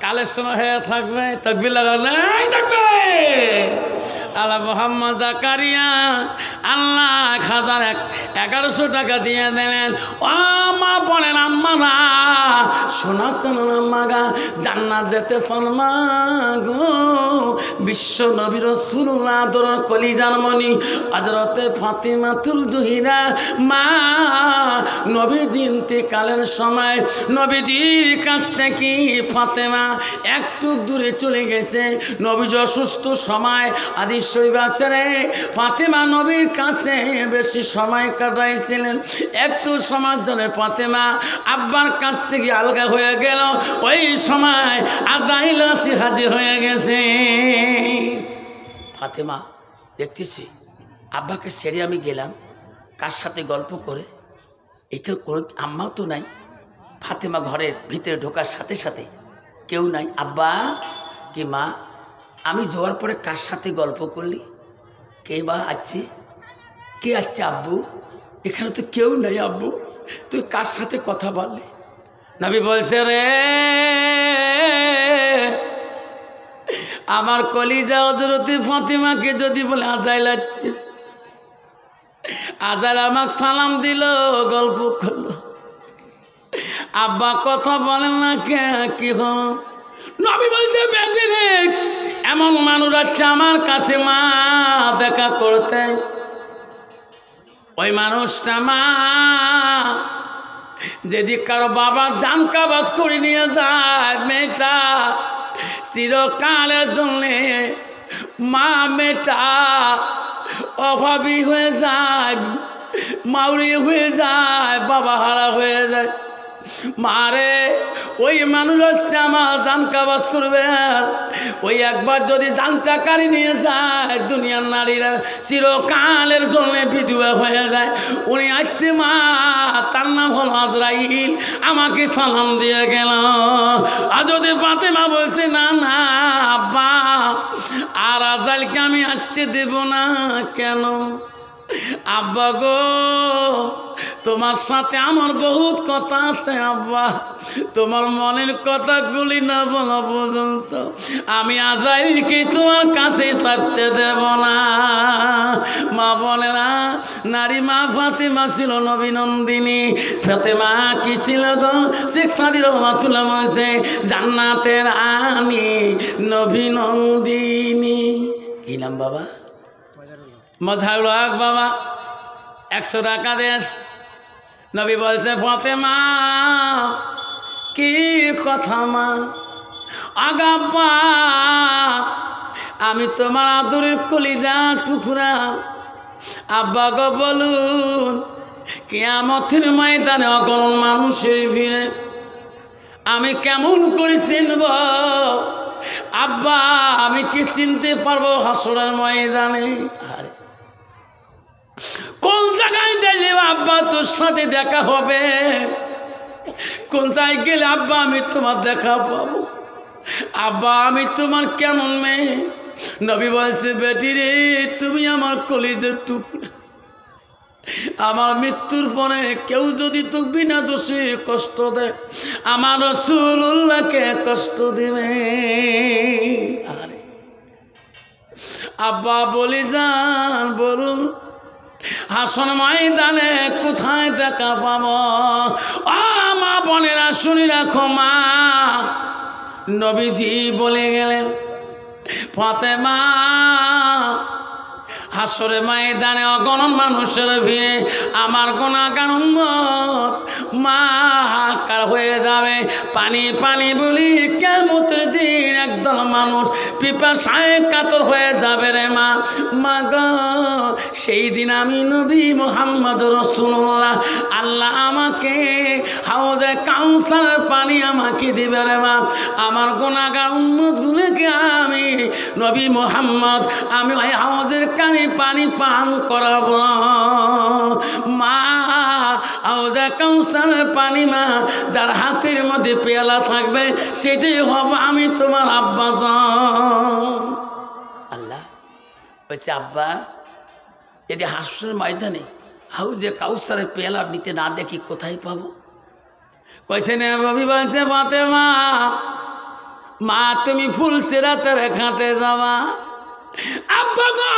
কালেকশন হয়ে থাকবে, তাকবীর লাগালেই থাকবে। আল্লাহ মোহাম্মদ জাকারিয়া আল্লাহ 1100 টাকা দিয়ে দিলেন। ও মা বলেন আম্মা না শোনাচ্ছেন আম্মা গা, জান্নাত যেতে চান মা গো। বিশ্ব নবী রাসূলুল্লাহ আদর কলিজার মনি হযরতে ফাতিমাতুল জুহরা মা নবীজি ইন্তেকালের সময় নবীজির কাছ থেকে ফাতেমা একটু দূরে চলে গেছে। নবীজি অসুস্থ সময় হাদিস শরীফ আছে রে, ফাতেমা নবীর কাছে বেশি সময় কাটাইছিলেন। একটু সময়ের জন্য ফাতেমা আব্বার কাছ থেকে আলগা হয়ে গেল। ওই সময় আজাইল আসি হাজির হয়ে গেছে। ফাতেমা দেখতেছি আব্বাকে ছেড়ে আমি গেলাম, কার সাথে গল্প করে, একে কোনো আম্মাও তো নাই। ফাতেমা ঘরের ভিতরে ঢোকার সাথে সাথে কেউ নাই। আব্বা কি মা, আমি যাওয়ার পরে কার সাথে গল্প করলি? কে বা আছে? কে আছে আব্বু? এখানে তো কেউ নাই আব্বু, তুই কার সাথে কথা বললি? নবী বলছে রে আমার কলিজা হযরত ফাতিমাকে যদি বলে আজাইল আসছে, আজাইল আমাকে সালাম দিল, গল্প করলো। আব্বা কথা বলেন না কে, কি হল? নবী বলছে বেগরে এমন মানুষ আছে আমার কাছে মা দেখা করতে। ওই মানুষটা মা যদি কারো বাবা জান কাবাজ করে নিয়ে যায়, মেয়েটা চিরকালের জন্যে মা মেয়েটা অভাবী হয়ে যায়, মাউরি হয়ে যায়, বাবা হারা হয়ে যায়। মারে ওই মানুষ হচ্ছে আমার জান কাবাজ করবে। ওই একবার যদি জানটা কারি নিয়ে যায়, দুনিয়ার নারীরা চিরকালের জন্য বিধবা হয়ে যায়। উনি আসছে মা, তার নাম হল আজরাইল, আমাকে সালাম দিয়ে গেল। আর যদি ফাতেমা বলছে না না আব্বা আর আজরাইলকে আমি আসতে দেব না। কেন? আব্বা গো তোমার সাথে আমার বহুত কথা আছে আব্বা, তোমার মনের কথাগুলি না বলা পর্যন্ত আমি আজরাইলকে তোমার কাছে ছাড়তে দেব না। মা বোনেরা, নারী মা ফাতেমা ছিল নবীনন্দিনী। ফাতেমা কি ছিল গো? শেখ সাদী রহমাতুল্লাহ বলছে জান্নাতের রানী নবীনন্দিনী। কি নাম বাবা? মজাহুল হক বাবা। 100 টাকা দেশ। নবী বলছে ফাতেমা কি কথা মা? আগাব্বা আমি তোমার আদরের কলিজা টুকরা। আব্বা গো বলুন কিয়ামতের ময়দানে অগণন মানুষের ভিড়ে আমি কেমন করে চিনব? আব্বা আমি কি চিনতে পারবো হাসরের ময়দানে? আরে কোন জায়গায় গেলে আব্বা তোর সাথে দেখা হবে? কোনটায় গেলে আব্বা আমি তোমার দেখা পাবো? আব্বা আমি তোমার কেমন মেয়ে? নবী বলছে বেটি রে তুমি আমার কলিজার টুকরা। আমার মৃত্যুর পরে কেউ যদি তোকে বিনা দোষে কষ্ট দেয়, আমার রাসূলুল্লাহকে কষ্ট দিবে। আরে আব্বা বলি যান বলুন হাসন ময়দানে কোথায় দেখা পাবো? ও মা বোনেরা শুনি রাখো মা, নবীজি বলে গেলেন ফাতেমা হাসরে ময়দানে অগণন মানুষের ভিড়ে আমার গুনাহগার উম্মত মা হাহাকার হয়ে যাবে। পানি পানি বলি কিয়ামতের দিন একদল মানুষ পিপাসায় কাতর হয়ে যাবে রে মা। মা গো সেই দিন আমি নবী মুহাম্মদ রাসূলুল্লাহ আল্লাহ আমাকে হাউজে কাউসারের পানি আমাকে দিবে রে মা। আমার গুনাহগার উম্মতগুলোকে আমি নবী মুহাম্মদ আমি ওই হাউজের পানি পান করাব মা। হাউজে কাউসারের পানি মা যার হাতের মধ্যে পেয়ালা থাকবে সেটাই হব আমি তোমার আব্বা জান। আল্লাহ বলছে আব্বা এদি হাসরের ময়দানে হাউজে কাউসারের পেয়ালা নিতে না দেখি কোথায় পাবো? কইছে না ভাবি, বলছে ফাতেমা মা তুমি ফুলসিরাতের ঘাটে যাবা। আব্বা গো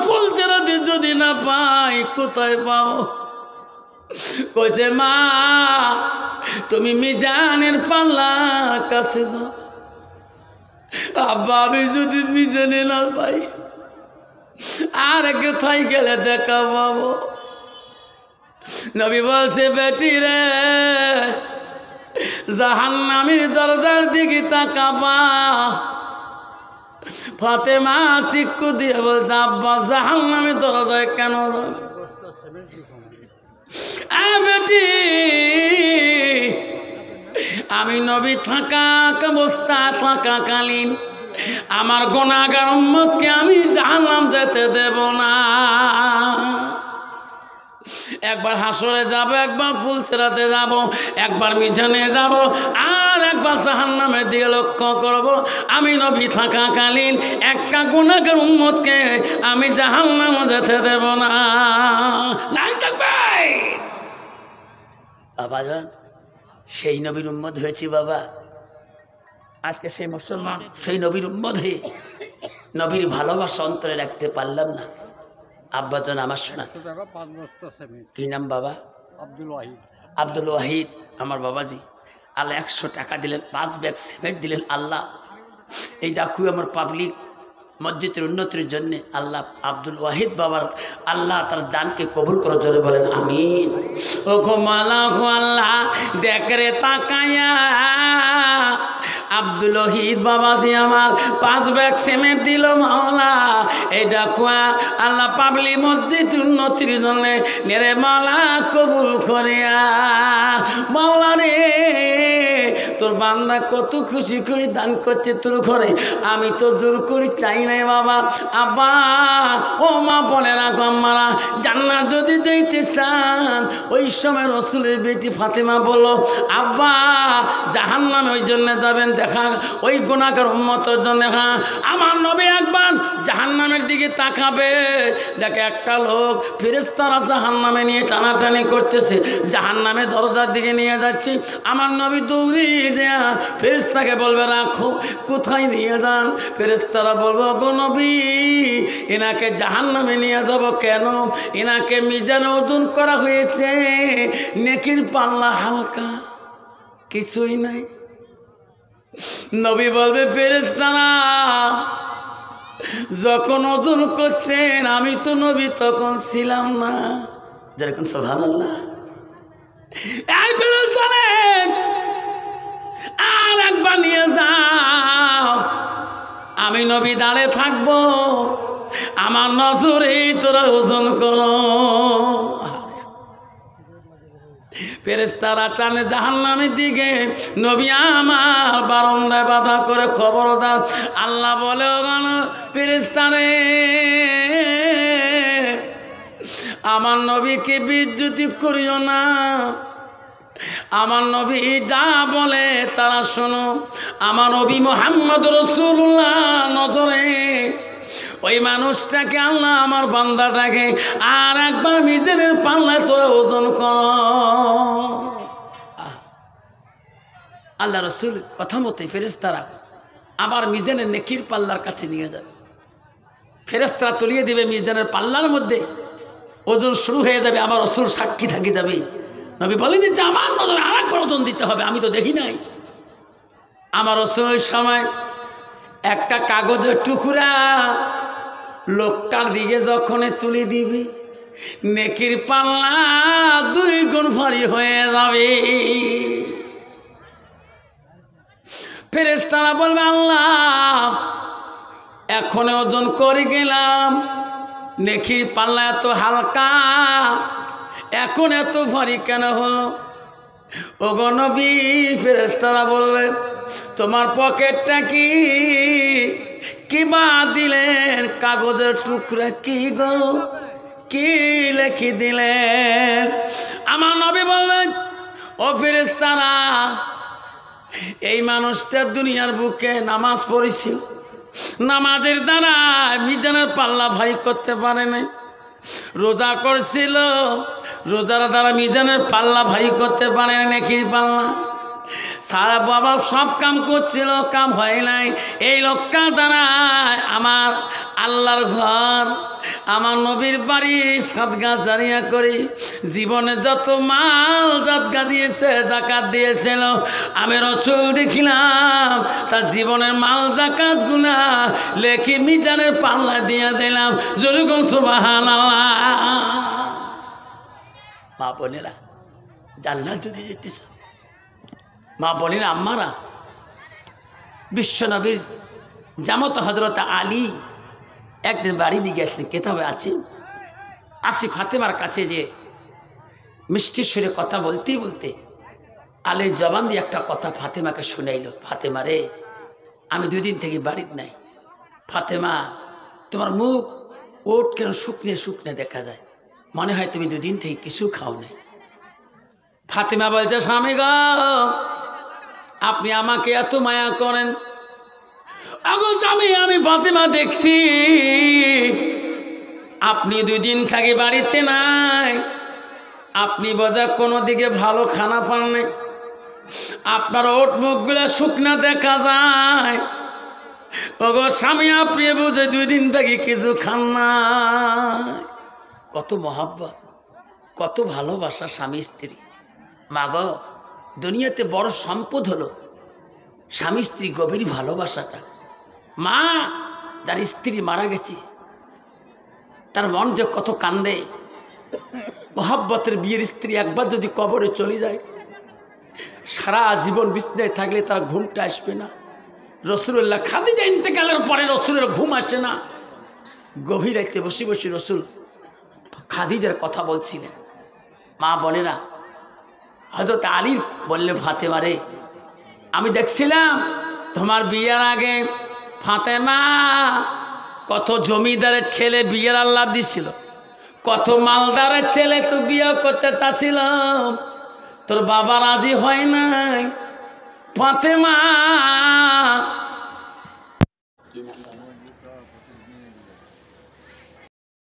ফুলসিরাতে যদি না পাই কোথায় পাবো? কইছে মা তুমি মিজানের পাল্লার কাছে যাও। আব্বা আমি যদি মিজানে না পাই আর কোথায় গেলে দেখা পাবো? নবী বলছে বেটি রে জাহান্নামের দরজার দিকে তাকাবা। ফাতেমা চিক্কু দিয়ে বলছে আব্বা জাহান্নামের দরজায় কেন যাবে? বেটি আমি নবী থাকাকালীন আমার গুনাহগার উম্মতকে আমি জাহান্নাম যেতে দেব না। একবার হাসরে যাব, একবার ফুলসিরাতে যাব, একবার মিজানে যাব, আর একবার জাহান্নামের দিকে লক্ষ্য করব। আমি নবী থাকাকালীন একটা গুনাহগার উম্মতকে আমি জাহান্নাম যেতে দেব না। নাই থাকবে বাবা জান, সেই নবীর উম্মত হয়েছি বাবা। আজকে সেই মুসলমান সেই নবীর উম্মত হয়ে নবীর ভালোবাসা অন্তরে রাখতে পারলাম না। আব্বাজান আমার শোনাচ্ছে কি নাম বাবা? আব্দুল ওয়াহিদ আমার বাবাজি। আল্লাহ 100 টাকা দিলেন, 5 ব্যাগ সিমেন্ট দিলেন। আল্লাহ এই ডাকু আমার পাবলিক মসজিদের উন্নতির জন্য আল্লাহ আব্দুল ওয়াহিদ বাবার আল্লাহ তার দানকে কবুল করার জন্য বলেন আমিন। ও ঘুমালা আল্লাহ দেখ রে তাকায়া আব্দুল ওয়াহিদ বাবাজি আমার 5 ব্যাগ সিমেন্ট দিল মাওলা। এই ডাকুয়া আল্লাহ পাবলি মসজিদ উন্নতির জন্য নেরে মাওলা কবুল করিয়া। মাওলা রে তোর বান্দা কত খুশি করে দান করছে তোর ঘরে, আমি তো জোর করে চাই নাই বাবা। আব্বা ও মা বলে রাখো আম্মারা জান্নাত যদি যেতে চান ওই সময় রসুলের বেটি ফাতেমা বলো আব্বা জাহান্নামে ওই জন্য যাবেন দেখা ওই গুনাহগার উম্মতের জন্য। হ্যাঁ আমার নবী একবার জাহান্নামের দিকে তাকাবে, দেখে একটা লোক ফেরেশতারা জাহান্নামে নিয়ে টানাটানি করতেছে, জাহান্নামে দরজার দিকে নিয়ে যাচ্ছে। আমার নবী দৌড়িয়ে দেয়া ফেরেশতাকে বলবে রাখো, কোথায় নিয়ে যান? ফেরেশতারা বলবো গো নবী এনাকে জাহান্নামে নিয়ে যাব কেন? এনাকে মিজানে ওজন করা হয়েছে, নেকির পাল্লা হালকা, কিছুই নাই। নবী বলবে ফেরেশতারা যখন ওজন করছেন আমি তো নবী তখন ছিলাম না। যেরকম সুবহানাল্লাহ। এই ফেরেশতারা আর একবার নিয়ে যাও, আমি নবী দাঁড়িয়ে থাকবো, আমার নজরে তোরা ওজন করো। ফেরেশতারা টানে জাহান্নামের দিকে, নবী আমার বারান্দায় বাধা করে খবরদার। আল্লাহ বলে ফেরেশতারে আমার নবীকে বিচ্যুতি করিও না, আমার নবী যা বলে তারা শোনো। আমার নবী মুহাম্মদ রাসূলুল্লাহ নজরে ওই মানুষটাকে আল্লাহ আমার বান্দাটাকে আর একবার মিজানের পাল্লায় তোরা ওজন কর। আল্লাহ রসুল কথা মতে ফেরেশতারা আবার মিজানের নেকির পাল্লার কাছে নিয়ে যাবে। ফেরেশতারা তুলিয়ে দেবে মিজানের পাল্লার মধ্যে, ওজন শুরু হয়ে যাবে। আমার রসুল সাক্ষী থাকি যাবে। নবী বলেন যে আমার নজরে আর একবার ওজন দিতে হবে, আমি তো দেখি নাই। আমার রসুল ওই সময় একটা কাগজের টুকরা লোকটার দিকে যখন তুলে দিবি নেকির পাল্লা 2 গুণ ভারী হয়ে যাবে। ফেরেশতারা বলবে আল্লাহ এখন ওজন করে গেলাম, নেকির পাল্লা এত হালকা, এখন এত ভারী কেন হলো? ওগো নবী ফেরেশতারা বলবে তোমার পকেটটা কি বা দিলেন? কাগজের টুকরা কি গো, কি লিখে দিলেন? আমার নবী বললেন ও ফেরেশতারা এই মানুষটা দুনিয়ার বুকে নামাজ পড়েছিল, নামাজের দ্বারা মিজানের পাল্লা ভারী করতে পারে নাই। রোজা করছিল, রোজার দ্বারা মিজানের পাল্লা ভারী করতে পারে না, নেকির পাল্লা। সারা বাবা সব কাম করছিল, কাম হয় নাই। এই লোকটা দ্বারা আমার আল্লাহর ঘর, আমার নবীর বাড়ি সাদগা জারিয়া করি। জীবনে যত মাল জাদগা দিয়েছে, জাকাত দিয়েছিল, আমি রাসূল দেখিলাম তার জীবনের মাল জাকাত গুলা লেখি মিজানের পাল্লা দিয়ে দিলাম। জোরে সুবহানাল্লাহ। মা বোনেরা, জান্নাত যদি যেতে চাও, মা বোনেরা, আম্মারা, বিশ্বনবীর জামত হযরত আলী একদিন বাড়ি দিয়ে গেছিলেন, কেতাবে আছে। আসি ফাতেমার কাছে, যে মিষ্টি সুরে কথা বলতে বলতে আলীর জবান দিয়ে একটা কথা ফাতেমাকে শুনাইল। ফাতেমা রে, আমি 2 দিন থেকে বাড়িতে নাই। ফাতেমা, তোমার মুখ ওট কেন শুকনে শুকনে দেখা যায়, মনে হয় তুমি 2 দিন থেকে কিছু খাও নাই। ফাতেমা বলছে, স্বামী গো, আপনি আমাকে এত মায়া করেন। আগো স্বামী, আমি ফাতেমা দেখছি আপনি 2 দিন থেকে বাড়িতে নাই। আপনি বোঝা কোনো দিকে ভালো খানা পান নাই, আপনার ওট মুখগুলা শুকনা দেখা যায়। ওগো স্বামী, আপনি বুঝে 2 দিন থেকে কিছু খান না। কত মহাব্বত, কত ভালোবাসা স্বামী স্ত্রী। মা গো, দুনিয়াতে বড় সম্পদ হলো স্বামী স্ত্রী গভীর ভালোবাসাটা। মা, যার স্ত্রী মারা গেছে তার মন যে কত কান্দে। মহাব্বতের বিয়ের স্ত্রী একবার যদি কবরে চলে যায়, সারা জীবন বিছনায় থাকলে তার ঘুমটা আসবে না। রাসূলুল্লাহ খাদিজা ইন্তেকালের পরে রাসূলের ঘুম আসে না। গভীর রাতে বসে বসে রাসূল খাদিজার কথা বলছিলেন। মা বোনেরা, হযরত আলী বললে, ফাতেমা রে, আমি দেখছিলাম তোমার বিয়ের আগে ফাতেমা কত জমিদারের ছেলে বিয়ের আল্লাহ দিছিল, কত মালদারের ছেলে তো বিয়ে করতে চাচ্ছিলাম, তোর বাবা রাজি হয় নাই। ফাতেমা